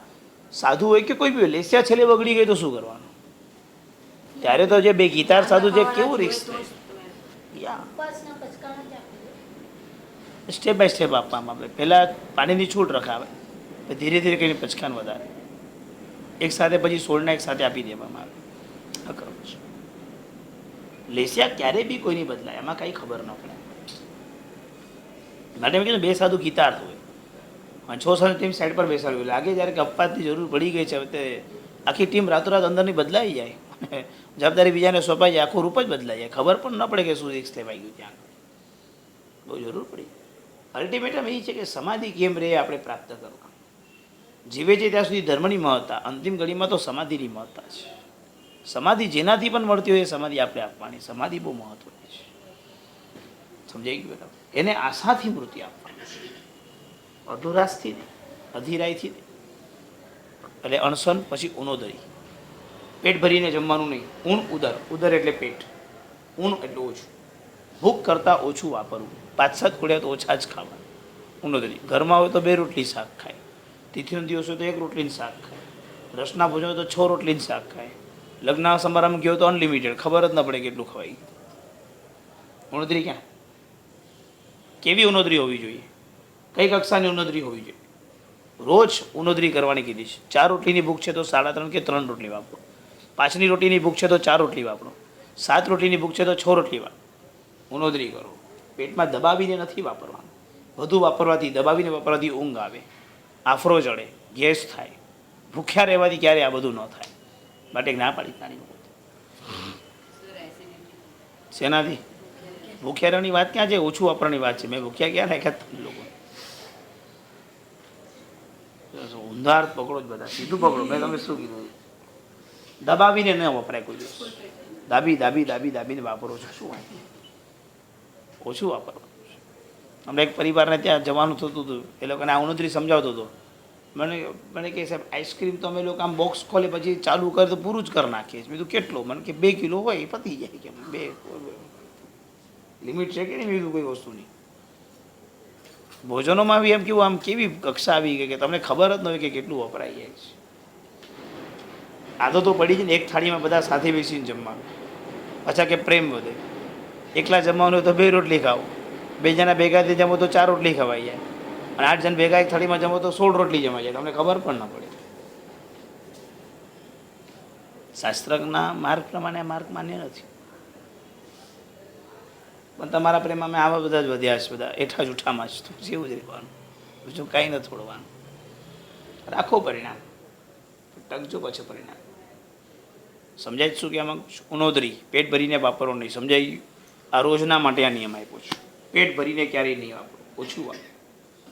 Speaker 1: સાધુ હોય કે કોઈ બી હોય, લેસ્યા છેલ્લે બગડી ગઈ તો શું કરવાનું? ત્યારે તો જે બે ગીતાર સાધુ છે કેવું રિસ્ક યા સ્ટેપ બાય સ્ટેપ આપવામાં આવે. પહેલાં પાણીની છૂટ રખાવે, પછી ધીરે ધીરે કરીને પચકાન વધારે, એક સાથે પછી 16 એક સાથે આપી દેવામાં આવે. આ કરવું છે. લેસ્યા ક્યારેય બી કોઈની બદલાય, એમાં કાંઈ ખબર ન પડે. માટે મેં કીધું 2 સાધુ ગીતાર્થ હોય અને 6 સાધુ ટીમ સાઈડ પર બેસાડવી લાગે જ્યારે કે અપવાદની જરૂર પડી ગઈ છે. હવે તે આખી ટીમ રાતોરાત અંદરની બદલાઈ જાય, જવાબદારી બીજાને સોંપાઈ જાય, આખું રૂપ જ બદલાઈ જાય, ખબર પણ ન પડે કે શું રિસ્ક થવાઈ ગયું. ત્યાં બહુ જરૂર પડી. અલ્ટિમેટમ એ છે કે સમાધિ કેમ રહે આપણે પ્રાપ્ત કરવા. જીવે છે ત્યાં સુધી ધર્મની મહત્તા, અંતિમ ઘડીમાં તો સમાધિની મહત્તા છે. સમાધિ જેનાથી પણ મળતી હોય એ સમાધિ આપણે આપવાની. સમાધિ બહુ મહત્વની છે. સમજાઈ ગયું બરાબર? એને આશાથી મૃત્યુ આપવાનું છે, અધુરાશથી નહીં, અધીરાયથી નહીં. એટલે અણસન પછી ઉનોદરી, પેટ ભરીને જમવાનું નહીં. ઊણ ઉદર, ઉદર એટલે પેટ, ઊણ એટલે ઓછું, ભૂખ કરતાં ઓછું વાપરવું, 5-7 ખોડ્યા તો ઓછા જ ખાવા. ઉનોદરી ઘરમાં હોય તો 2 રોટલી શાક ખાય, તિથિનો દિવસ હોય તો 1 રોટલીનું શાક ખાય, રસના ભોજન હોય તો 6 રોટલીનું શાક ખાય, લગ્ન સમારંભ ગયો તો અનલિમિટેડ, ખબર જ ન પડે કેટલું ખવાય. ઉનોદરી ક્યાં? કેવી ઉનોદરી હોવી જોઈએ? કઈ કક્ષાની ઉનોદરી હોવી જોઈએ? રોજ ઉનોદરી કરવાની કીધી છે. 4 રોટલીની ભૂખ છે તો 3.5 કે 3 રોટલી વાપરો. 5ની રોટલીની ભૂખ છે તો 4 રોટલી વાપરો. 7 રોટલીની ભૂખ છે તો 6 રોટલી વાપરો. ઉનોદરી કરો. પેટમાં દબાવીને નથી વાપરવાનું. વધુ વાપરવાથી, દબાવીને વાપરવાથી ઊંઘ આવે, આફરો ચડે, ગેસ થાય. ભૂખ્યા રહેવાથી ક્યારે આ બધું ન થાય. માટે ના પાડી નાની બાબત. શેનાથી? ભૂખ્યા રહેવાની વાત ક્યાં છે? ઓછું વાપરવાની વાત છે. મેં ભૂખ્યા ક્યાં રાખ્યા તમે લોકો? ઊંધાર પકડો જ બધા, સીધું પકડો. મેં તમે શું કીધું? દબાવીને ન વપરાય કોઈ દિવસ. દાબીને વાપરો છો શું? ઓછું વાપરવાનું છે. અમને એક પરિવારને ત્યાં જવાનું થતું હતું, એ લોકોને આ ઉનોદરી સમજાવતો હતો. મને કહે સાહેબ આઈસ્ક્રીમ તો અમે લોકો આમ બોક્સ ખોલે પછી ચાલુ કરે તો પૂરું જ કરી નાખીએ. મેં કીધું કેટલો? મને કે 2 કિલો હોય એ પતી જાય. કે 2 લિમિટ છે કે નહીં? બીજું કોઈ વસ્તુની. ભોજનોમાં બી એમ કેવું, આમ કેવી કક્ષા આવી ગઈ કે તમને ખબર જ ન હોય કે કેટલું વપરાઈ જાય છે. આદતો પડી છે ને એક થાળીમાં બધા સાથે બેસીને જમવાનું. અચ્છા કે પ્રેમ વધે. એકલા જમવાનું હોય તો 2 રોટલી ખાઓ, 2 જણા ભેગાથી જમો તો 4 રોટલી ખવાઈ જાય, અને 8 જણ ભેગા એક થાળીમાં જમો તો 16 રોટલી જમાઈ જાય. તમને ખબર પણ ન પડે. શાસ્ત્રના માર્ગ પ્રમાણે માર્ગ માન્ય નથી. પણ તમારા પ્રેમમાં મેં આવા બધા જ વધ્યા છે, બધા એઠા જૂઠામાં જ તો જેવું જ રહેવાનું, બીજું કાંઈ ન છોડવાનું. રાખો પરિણામ, ટકજો પછી પરિણામ. સમજાય શું કે આમાં ઉનોદરી પેટ ભરીને વાપરો નહીં. સમજાય? આ રોજના માટે આ નિયમ આપ્યો છે. પેટ ભરીને ક્યારેય નહીં વાપરો, ઓછું વાપરો.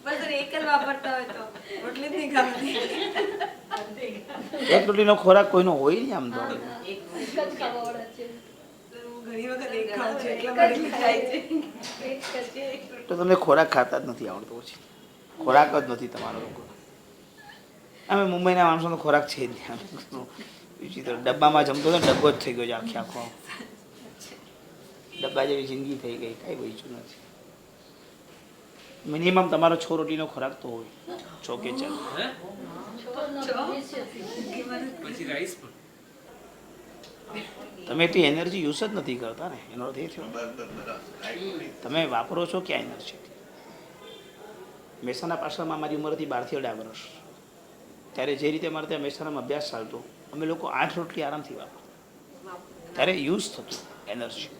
Speaker 2: બસ એક જ વાપરતા હોય તો રોટલી જ નહીં ખાવાની.
Speaker 1: એક રોટલીનો ખોરાક કોઈનો હોય નહીં આમ તો.
Speaker 2: હું ઘણી વખત એક ખાઉં છું એટલા માટે થાય છે.
Speaker 1: તો તમને ખોરાક ખાતા જ નથી આવડતો, પછી ખોરાક જ નથી તમારો લોકો. અમે મુંબઈના માણસોનો ખોરાક છે જ નહીં. વિચિત્ર. ડબ્બામાં જમતો હતો, ડબ્બો જ થઈ ગયો છે આખે આખો. ડબ્બા જેવી જિંદગી થઈ ગઈ, કાંઈ વહીચું નથી. મિનિમમ તમારો 6 રોટીનો ખોરાક તો હોય, 6 કે 4.
Speaker 6: પછી રાઈસ પણ.
Speaker 1: તમે એટલી એનર્જી યુઝ જ નથી કરતા ને, એનો અર્થ એ થયો. તમે વાપરો છો ક્યાં એનર્જી? મહેસાણા પાછળમાં મારી ઉંમર હતી 12 થી 18 વર્ષ. ત્યારે જે રીતે મારે ત્યાં મહેસાણામાં અભ્યાસ ચાલતો, અમે લોકો 8 રોટલી આરામથી વાપરતા, ત્યારે યુઝ થતું એનર્જી.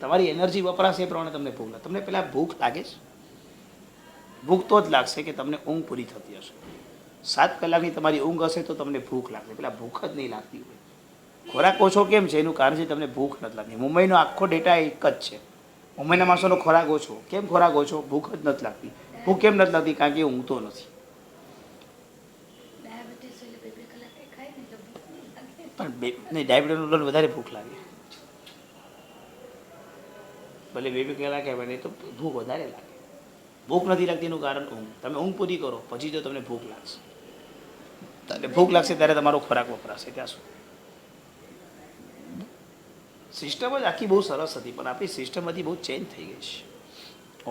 Speaker 1: તમારી એનર્જી વપરાશે એ પ્રમાણે તમને ભૂખ લાગે. તમને પહેલાં ભૂખ લાગે છે? ભૂખ તો જ લાગશે કે તમને ઊંઘ પૂરી થતી હશે. 7 કલાકની તમારી ઊંઘ હશે તો તમને ભૂખ લાગશે, પેલા ભૂખ જ નહીં લાગતી હોય. ખોરાક ઓછો કેમ છે એનું કારણ છે તમને ભૂખ નથી લાગતી. મુંબઈનો આખો ડેટા એક જ છે. મુંબઈના માણસોનો ખોરાક ઓછો. કેમ ખોરાક ઓછો? ભૂખ જ નથી લાગતી. ભૂખ કેમ નથી લાગતી? કારણ કે ઊંઘતો નથી. પણ નહીં, ડાયાબિટીસનો લોન વધારે ભૂખ લાગે. ભલે 2 કલાકે બને તો ભૂખ વધારે લાગે. ભૂખ નથી લાગતી એનું કારણ ઊંઘ. તમે ઊંઘ પૂરી કરો પછી જો તમને ભૂખ લાગશે, ત્યારે ભૂખ લાગશે ત્યારે તમારો ખોરાક વપરાશે. ત્યાં સુધી સિસ્ટમ જ આખી બહુ સરસ હતી, પણ આપણી સિસ્ટમ બધી બહુ ચેન્જ થઈ ગઈ છે.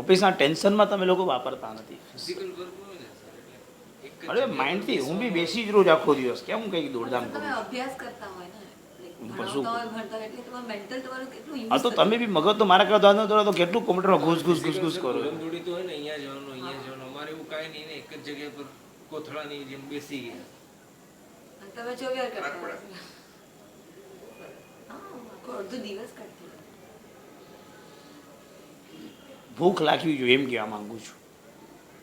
Speaker 1: ઓફિસના ટેન્શનમાં તમે લોકો વાપરતા નથી.
Speaker 6: ફિઝિકલ વર્ક હોય ને સર, એટલે એક જ
Speaker 1: અરે
Speaker 6: જગ્યાએ
Speaker 1: માઇન્ડથી હું બી બેસી જ રોજ આખો દિવસ, કેમ હું કંઈક દોડધામ
Speaker 2: તમે
Speaker 1: કરું?
Speaker 2: અભ્યાસ કરતા હોય ને, like
Speaker 1: શું?
Speaker 2: ભણાવતા હોય, ભણતા હોય, એટલે તમારું mental તમારું કેટલું use
Speaker 1: હા તો
Speaker 2: થતું
Speaker 1: તમે બી મગજ તો મારા કરતા દોડો તો કેટલું કોમ્પ્યુટરમાં ઘૂસ ઘૂસ ઘૂસ ઘૂસ કરો છો.
Speaker 6: ઉડનદોડી તો હોય ને, અહીંયા જવાનું અહીંયા જવાનું. અમારે એવું કાંઈ નહીં ને, એક જ જગ્યા પર કોથળાની જેમ બેસી ગયા.
Speaker 2: અને તમે 24 કરતા
Speaker 4: ફરક પડે.
Speaker 2: હોય. હા, આખો અડધો દિવસ કાઢતી હોય.
Speaker 1: ભૂખ લાગવી જોઈએ એમ કહેવા માંગુ છું.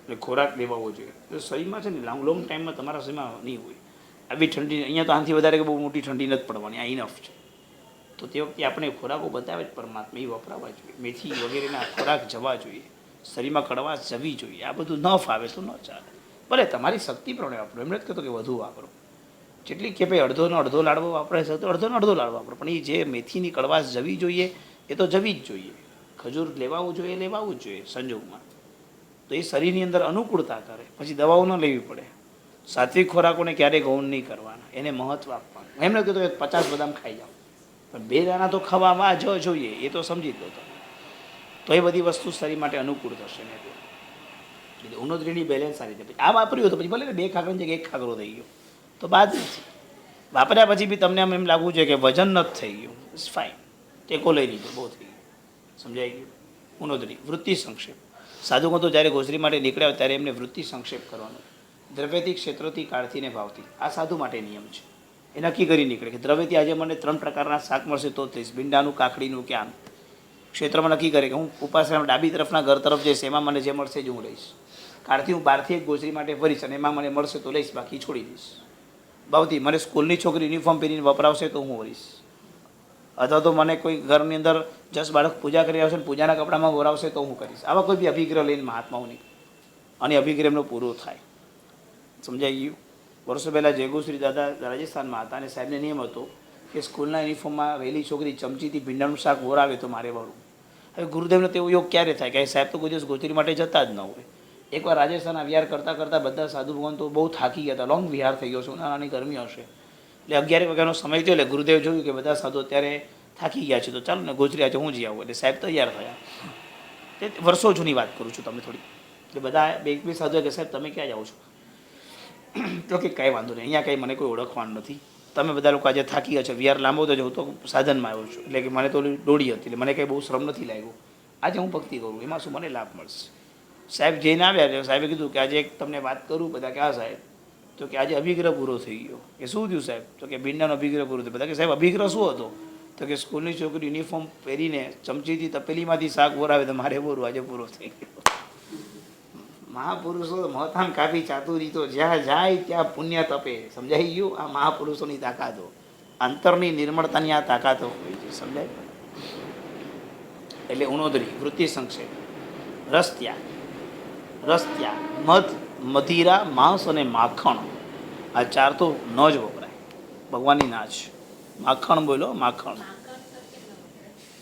Speaker 1: એટલે ખોરાક લેવાવો જોઈએ. તો શરીરમાં છે ને લોંગ ટાઈમમાં તમારા શરીરમાં નહીં હોય. આવી ઠંડી અહીંયા તો આનાથી વધારે કે બહુ મોટી ઠંડી નથી પડવાની, આ ઇનફ છે. તો તે વખતે આપણે ખોરાકો બતાવે જ પરમાત્મા એ વપરાવા જોઈએ. મેથી વગેરેના ખોરાક જવા જોઈએ, શરીરમાં કડવાશ જવી જોઈએ. આ બધું ન ફાવે તો ન ચાલે. ભલે તમારી શક્તિ પ્રમાણે વાપરો, એમ નથી કહેતો કે વધુ વાપરો. જેટલી કે ભાઈ અડધો લાડવો વાપરે છે તો અડધો લાડવો વાપરો, પણ એ જે મેથીની કડવાશ જવી જોઈએ એ તો જવી જ જોઈએ. ખજૂર લેવાવું જ જોઈએ સંજોગમાં, તો એ શરીરની અંદર અનુકૂળતા કરે. પછી દવાઓ ન લેવી પડે. સાત્વિક ખોરાકોને ક્યારેય ગૌણ નહીં કરવાના, એને મહત્વ આપવાનું. એમ નથી કહેતો કે 50 બદામ ખાઈ જાઓ, પણ 2 દાણા તો ખાવામાં જોઈએ, એ તો સમજી જ લો તમે. તો એ બધી વસ્તુ શરીર માટે અનુકૂળ થશે ને. એટલે ઉનોદ્રીની બેલેન્સ સારી રીતે આ વાપર્યું તો પછી ભલે ને 2 ખાખરાની જગ્યાએ 1 ખાખરો થઈ ગયો તો બાદ નથી. વાપર્યા પછી બી તમને આમ એમ લાગવું જોઈએ કે વજન નથી થઈ ગયું, ઇટ્સ ફાઇન, ટેકો લઈ લીધો, બહુ થઈ ગયું. સમજાઈ ગયું? ઉનોદ્રી વૃત્તિ સંક્ષેપ. સાધુઓ તો જ્યારે ગોચરી માટે નીકળ્યા ત્યારે એમને વૃત્તિ સંક્ષેપ કરવાનો. દ્રવ્યથી, ક્ષેત્રથી, કાળથી ને ભાવથી. આ સાધુ માટે નિયમ છે. એ નક્કી કરી નીકળે કે દ્રવ્યથી આજે મને 3 પ્રકારના શાક મળશે તો લઈશ, ભીંડાનું, કાકડીનું કે આમ. ક્ષેત્રમાં નક્કી કરે કે હું ઉપાસના ડાબી તરફના ઘર તરફ જઈશ, એમાં મને જે મળશે જ હું લઈશ. કાળથી હું બહારથી એક ગોચરી માટે ફરીશ અને એમાં મને મળશે તો લઈશ, બાકી છોડી દઈશ. ભાવથી મને સ્કૂલની છોકરી યુનિફોર્મ પહેરીને વપરાવશે તો હું વળીશ. અથવા તો મને કોઈ ઘરની અંદર જસ્ટ બાળક પૂજા કરી આવશે ને પૂજાના કપડામાં વરાવશે તો હું કરીશ. આવા કોઈ બી અભિગ્રહ લઈને મહાત્માઓની અને અભિગ્રહનો પૂરો થાય. સમજાઈ ગયું? વર્ષો પહેલાં જયગોશ્રી દાદા રાજસ્થાનમાં હતા અને સાહેબને નિયમ હતો કે સ્કૂલના યુનિફોર્મમાં વહેલી છોકરી ચમચીથી ભીંડાનું શાક વરાવે તો મારે વળવું. હવે ગુરુદેવનો તેવો યોગ ક્યારે થાય કે સાહેબ તો કોઈ દિવસ ગોચરી માટે જતા જ ન હોય. એકવાર રાજસ્થાનના વિહાર કરતાં બધા સાધુ ભગવાન તો બહુ થાકી ગયા હતા. લોંગ વિહાર થઈ ગયો છે, ઉનાળાની ગરમી હશે, એટલે 11 વાગ્યાનો સમય થયો. એટલે ગુરુદેવ જોયું કે બધા સાધુ અત્યારે થાકી ગયા છે, તો ચાલો ને ગોચરી આજે હું જઈ આવું. એટલે સાહેબ તૈયાર થયા. તે વર્ષો જૂની વાત કરું છું તમને થોડી. એટલે બધા બે સાધુ કે સાહેબ તમે ક્યાં જાઓ છો? તો કે કાંઈ વાંધો નહીં, અહીંયા કંઈ મને કોઈ ઓળખવાનું નથી, તમે બધા લોકો આજે થાકી ગયા છો, વિહાર લાંબો તો જવું તો સાધનમાં આવ્યો છું. એટલે કે મને તો દોડી હતી, એટલે મને કંઈ બહુ શ્રમ નથી લાગ્યો. આજે હું ભક્તિ કરું, એમાં શું મને લાભ મળશે? સાહેબ જઈને આવ્યા એટલે સાહેબે કીધું કે આજે એક તમને વાત કરું. બધા ક્યાં સાહેબ? તો કે આજે અભિગ્રહ પૂરો થઈ ગયો. કે શું થયું સાહેબ? તો કે ભીંડાનો અભિગ્રહ પૂરો થયો. બધા કે સાહેબ અભિગ્રહ શું હતો? તો કે સ્કૂલની છોકરી યુનિફોર્મ પહેરીને ચમચીથી તપેલીમાંથી શાક વરાવે તો મારે બોરું આજે પૂરો થઈ ગયો. મહાપુરુષો મહતાન કાપી ચાતુરી તો જ્યાં જાય ત્યાં પુણ્ય તપે. સમજાઈ ગયું? આ મહાપુરુષોની તાકાતો, અંતરની નિર્મળતાની આ તાકાતો હોય છે. સમજાય? એટલે ઉનોદરી, વૃત્તિ સંક્ષેપ, રસ ત્યાગ, મધ, મદિરા, માંસ અને માખણ, આ 4 તો ન જ વપરાય. ભગવાનની ના છે. માખણ બોલો, માખણ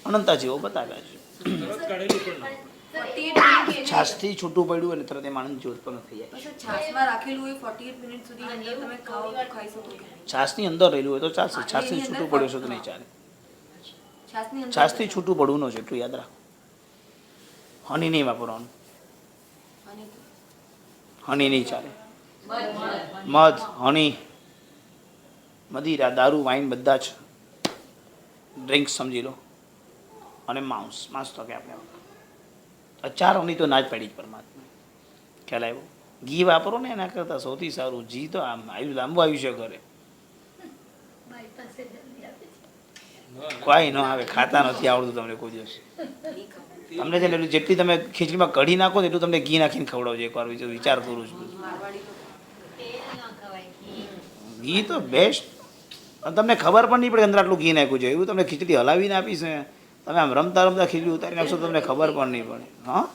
Speaker 1: અનંતા જેવો બતાવ્યા છે.
Speaker 6: તરત કાઢેલું પણ નહીં.
Speaker 2: 48 minutes
Speaker 1: છાશથી છૂટું પડ્યું અને તરત એ માણસ જે ઉત્પન્ન થઈ જાય.
Speaker 2: પછી છાશમાં રાખેલું હોય 48 મિનિટ સુધી અંદર તમે ખાઓ તો ખાઈ શકો કે
Speaker 1: છાશની અંદર રહેલું હોય તો ચાલશે, છાશથી છૂટું પડ્યું છે તો નહીં ચાલે.
Speaker 2: છાશની અંદર
Speaker 1: છાશથી છૂટું પડવું ન છે, એટલું યાદ રાખો. હની નહીં વાપરવાનું,
Speaker 2: અને
Speaker 1: હની નહીં ચાલે. મધ, હની, મદિરા, દારૂ, વાઈન બધા જ ડ્રિંક્સ સમજી લો. અને માંસ તો કે આપણે 4 હની તો ના જ પાડી જ પરમાત્મા. ખ્યાલ આવ્યો? ઘી વાપરો ને એના કરતાં સૌથી સારું ઘી તો આમ લાંબુ આયુષ્ય કરે. કોઈ ન આવે, ખાતા નથી આવડતું તમને કોઈ દિવસ.
Speaker 2: નહીં ખાવું.
Speaker 1: તમને છે ને એટલું જેટલી તમે ખીચડીમાં કઢી નાખો ને એટલું તમને ઘી નાખીને ખવડાવજો એકવાર, વિચાર કરું છું.
Speaker 2: મારવાડી લોકો.
Speaker 1: ઘી તો બેસ્ટ. અને તમને ખબર પણ નહીં પડે અંદર આટલું ઘી નાખ્યું છે એવું. તમને ખીચડી હલાવીને આપીશ ને, તમે આમ રમતા રમતા ખીચડી ઉતારી નાખશો તમને ખબર પણ નહીં પડે. હા,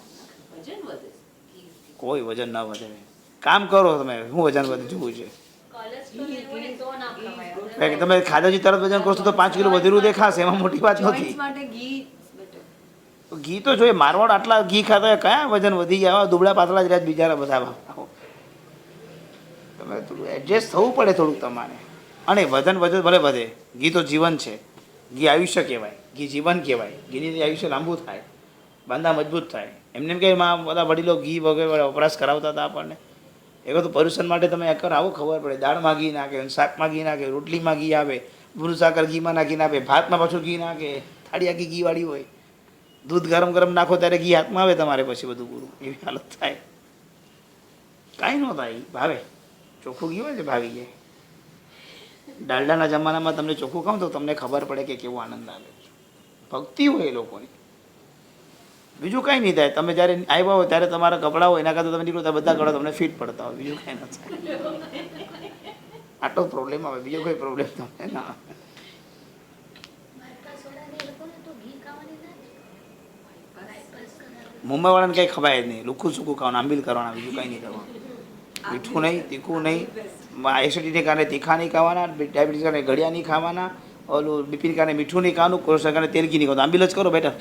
Speaker 2: વજન વધે છે.
Speaker 1: કોઈ વજન ના વધે. કામ કરો તમે, શું વજન વધે જોવું છે. કારણ કે તમે ખાધાથી તરત વજન કરશો તો 5 કિલો વધેલું દેખાશે, એમાં મોટી વાત નથી.
Speaker 2: Joints માટે ઘી better.
Speaker 1: ઘી તો જોઈએ, મારવાડ આટલા ઘી ખાતા હોય, કયા વજન વધી ગયા, દુબળા પાતળા જ રહ્યા બિચારા બધા. તમે થોડું એડજસ્ટ થવું પડે થોડુંક તમારે. અને વજન ભલે વધે, ઘી તો જીવન છે. ઘી આયુષ્ય કહેવાય, ઘી જીવન કહેવાય. ઘીની આયુષ્ય લાંબુ થાય, બાંધા મજબૂત થાય. એમને એમ કે એમાં બધા વડીલો ઘી વગેરે વપરાશ કરાવતા હતા આપણને. એ તો પર્યુષણ માટે તમે એકવાર આવો ખબર પડે. દાળમાં ઘી નાખે, શાકમાં ઘી નાખે, રોટલીમાં ઘી આવે, ભૂરું સાકર ઘીમાં નાખીને આપે, ભાતમાં પાછું ઘી નાખે, થાળી આખી ઘીવાળી હોય. દૂધ ગરમ ગરમ નાખો ત્યારે ઘી હાથમાં આવે તમારે, પછી બધું પૂરું. એવી હાલત થાય. કાંઈ ન થાય, ભાવે. ચોખ્ખું ઘી હોય છે ભાવી જાય. ડાલડાના જમાનામાં તમને ચોખ્ખું ખાવ તો તમને ખબર પડે કે કેવો આનંદ આવે છે. ભક્તિ હોય એ લોકોની, બીજું કાંઈ નહીં થાય. તમે જ્યારે આવ્યા હોય ત્યારે તમારા કપડાં હોય એના કરતાં તમે નીકળો બધા કપડાં તમને ફિટ પડતા હોય, બીજું કાંઈ ન થાય. આટલો પ્રોબ્લેમ આવે, બીજો કોઈ પ્રોબ્લેમ તમને ના આવે. મુંબઈવાળાને કંઈ ખવાય જ નહીં. લુખું સૂકું ખાવાનું, આંબીલ કરવાના, બીજું કંઈ નહીં કરવાનું. મીઠું નહીં, તીખું નહીં, એસિડિટીને કારણે તીખા નહીં ખાવાના, ડાયાબિટીસ કારણે ઘડિયા નહીં ખાવાના, ઓલું બીપીને કારણે મીઠું નહીં ખાવાનું, કોલેસ્ટ્રોલ કારણે તેલગી નહીં ખાવાનું. આંબીલ જ કરો બેટર,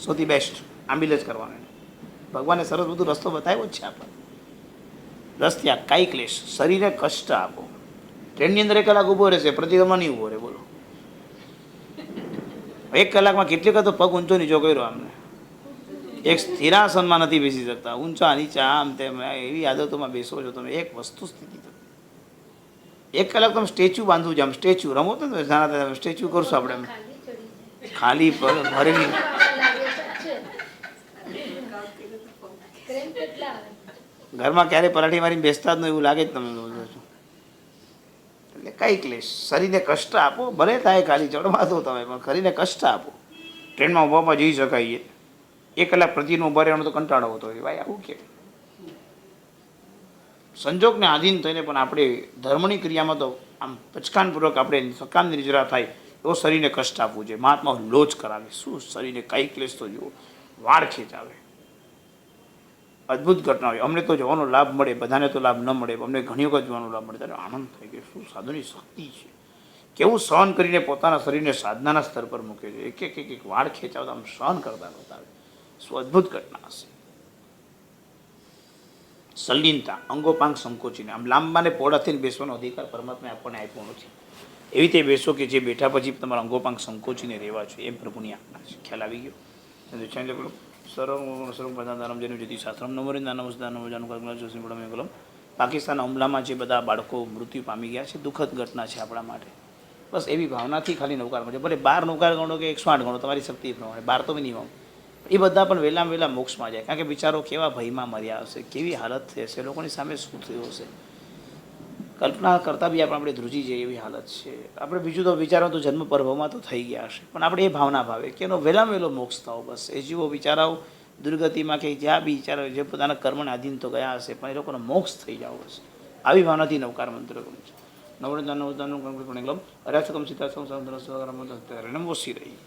Speaker 1: સૌથી બેસ્ટ આંબીલ જ કરવાનું. ભગવાને સરસ બધું રસ્તો બતાવ્યો જ છે આપણને. રસ ત્યાં કાંઈ ક્લેશ, શરીરે કષ્ટ આપો. ટ્રેનની અંદર 1 કલાક ઊભો રહેશે, પ્રતિક્રમણ નહીં ઊભો રહે. બોલો, 1 કલાકમાં કેટલીક તો પગ ઊંચો નીચો કર્યો અમને. એક સ્થિરાસનમાં નથી બેસી શકતા, ઊંચા નીચા આમ તેમ એવી આદતોમાં બેસો છો તમે. એક વસ્તુ સ્થિતિ તમે 1 કલાક તમે સ્ટેચ્યુ બાંધવું છે. આમ સ્ટેચ્યુ રમો તો નાના સ્ટેચ્યુ કરશું આપણે, ખાલી ભરેલી. ઘરમાં ક્યારેય પરાઠી મારીને બેસતા જ નહીં એવું લાગે જ તમે બોલો છો. એટલે કઈ ક્લેશ, શરીરને કષ્ટ આપો. ભલે થાય ખાલી ચડવા દો તમે, પણ શરીરને કષ્ટ આપો. ટ્રેનમાં ઊભામાં જઈ શકાય. 1 કલાક પ્રતિનો ઊભા રહેવાનો તો કંટાળો હોતો હોય ભાઈ. આવું કે સંજોગને આધીન થઈને પણ આપણે ધર્મની ક્રિયામાં તો આમ પચકાનપૂર્વક આપણે સકામની નિજરા થાય એવો શરીરને કષ્ટ આપવું જોઈએ. મહાત્મા લોચ કરાવે. શું શરીરને કઈ ક્લેશ તો જુઓ, વાળ ખેંચાવે. અદ્ભુત ઘટના હોય. અમને તો જોવાનો લાભ મળે, બધાને તો લાભ ન મળે, અમને ઘણી વખત જોવાનો લાભ મળે ત્યારે આનંદ થાય કે શું સાધુની શક્તિ છે. કેવું સહન કરીને પોતાના શરીરને સાધનાના સ્તર પર મૂકે છે. એક વાળ ખેંચાવતા આમ સહન કરતા બતાવે. શું અદ્ભુત ઘટના હશે. સલીનતા, અંગોપાંગ સંકોચીને આમ લાંબાને પહોળાથી બેસવાનો અધિકાર પરમાત્માએ આપણને આપ્યો નથી. એવી રીતે બેસો કે જે બેઠા પછી તમારા અંગોપાંગ સંકોચીને રહેવા જોઈએ, એમ પ્રભુની આજ્ઞા છે. ખ્યાલ આવી ગયો? સર્વ પ્રધાન જેનું જેથી શાસ્ત્રમ નમોરિંદાનમ. પાકિસ્તાનના હુમલામાં જે બધા બાળકો મૃત્યુ પામી ગયા છે, દુઃખદ ઘટના છે આપણા માટે. બસ એવી ભાવનાથી ખાલી નૌકાર મળે. ભલે 12 નૌકાર ગણો કે 108 ગણો, તમારી શક્તિ પ્રમાણે 12 તો મિનિમમ. એ બધા પણ વહેલામાં વહેલા મોક્ષમાં જાય. કારણ કે બિચારો કેવા ભયમાં મર્યા હશે, કેવી હાલત થઈ હશે, લોકોની સામે શું થયું હશે, કલ્પના કરતાં બી આપણે ધ્રુજી જઈએ એવી હાલત છે. આપણે બીજું તો વિચારો તો જન્મ પર્વમાં તો થઈ ગયા હશે, પણ આપણે એ ભાવના ભાવે કે એનો વહેલામાં વહેલો મોક્ષ થાવ. બસ એ જીવો બિચારાઓ દુર્ગતિમાં કે જ્યાં બી વિચારો જે પોતાના કર્મને આધીન તો ગયા હશે, પણ એ લોકોનો મોક્ષ થઈ જાવ હશે. આવી ભાવનાથી નવકાર મંત્ર ગમે છે. નવરદાનું અર્યાસકમ સીતાસમ નમોસી રહી.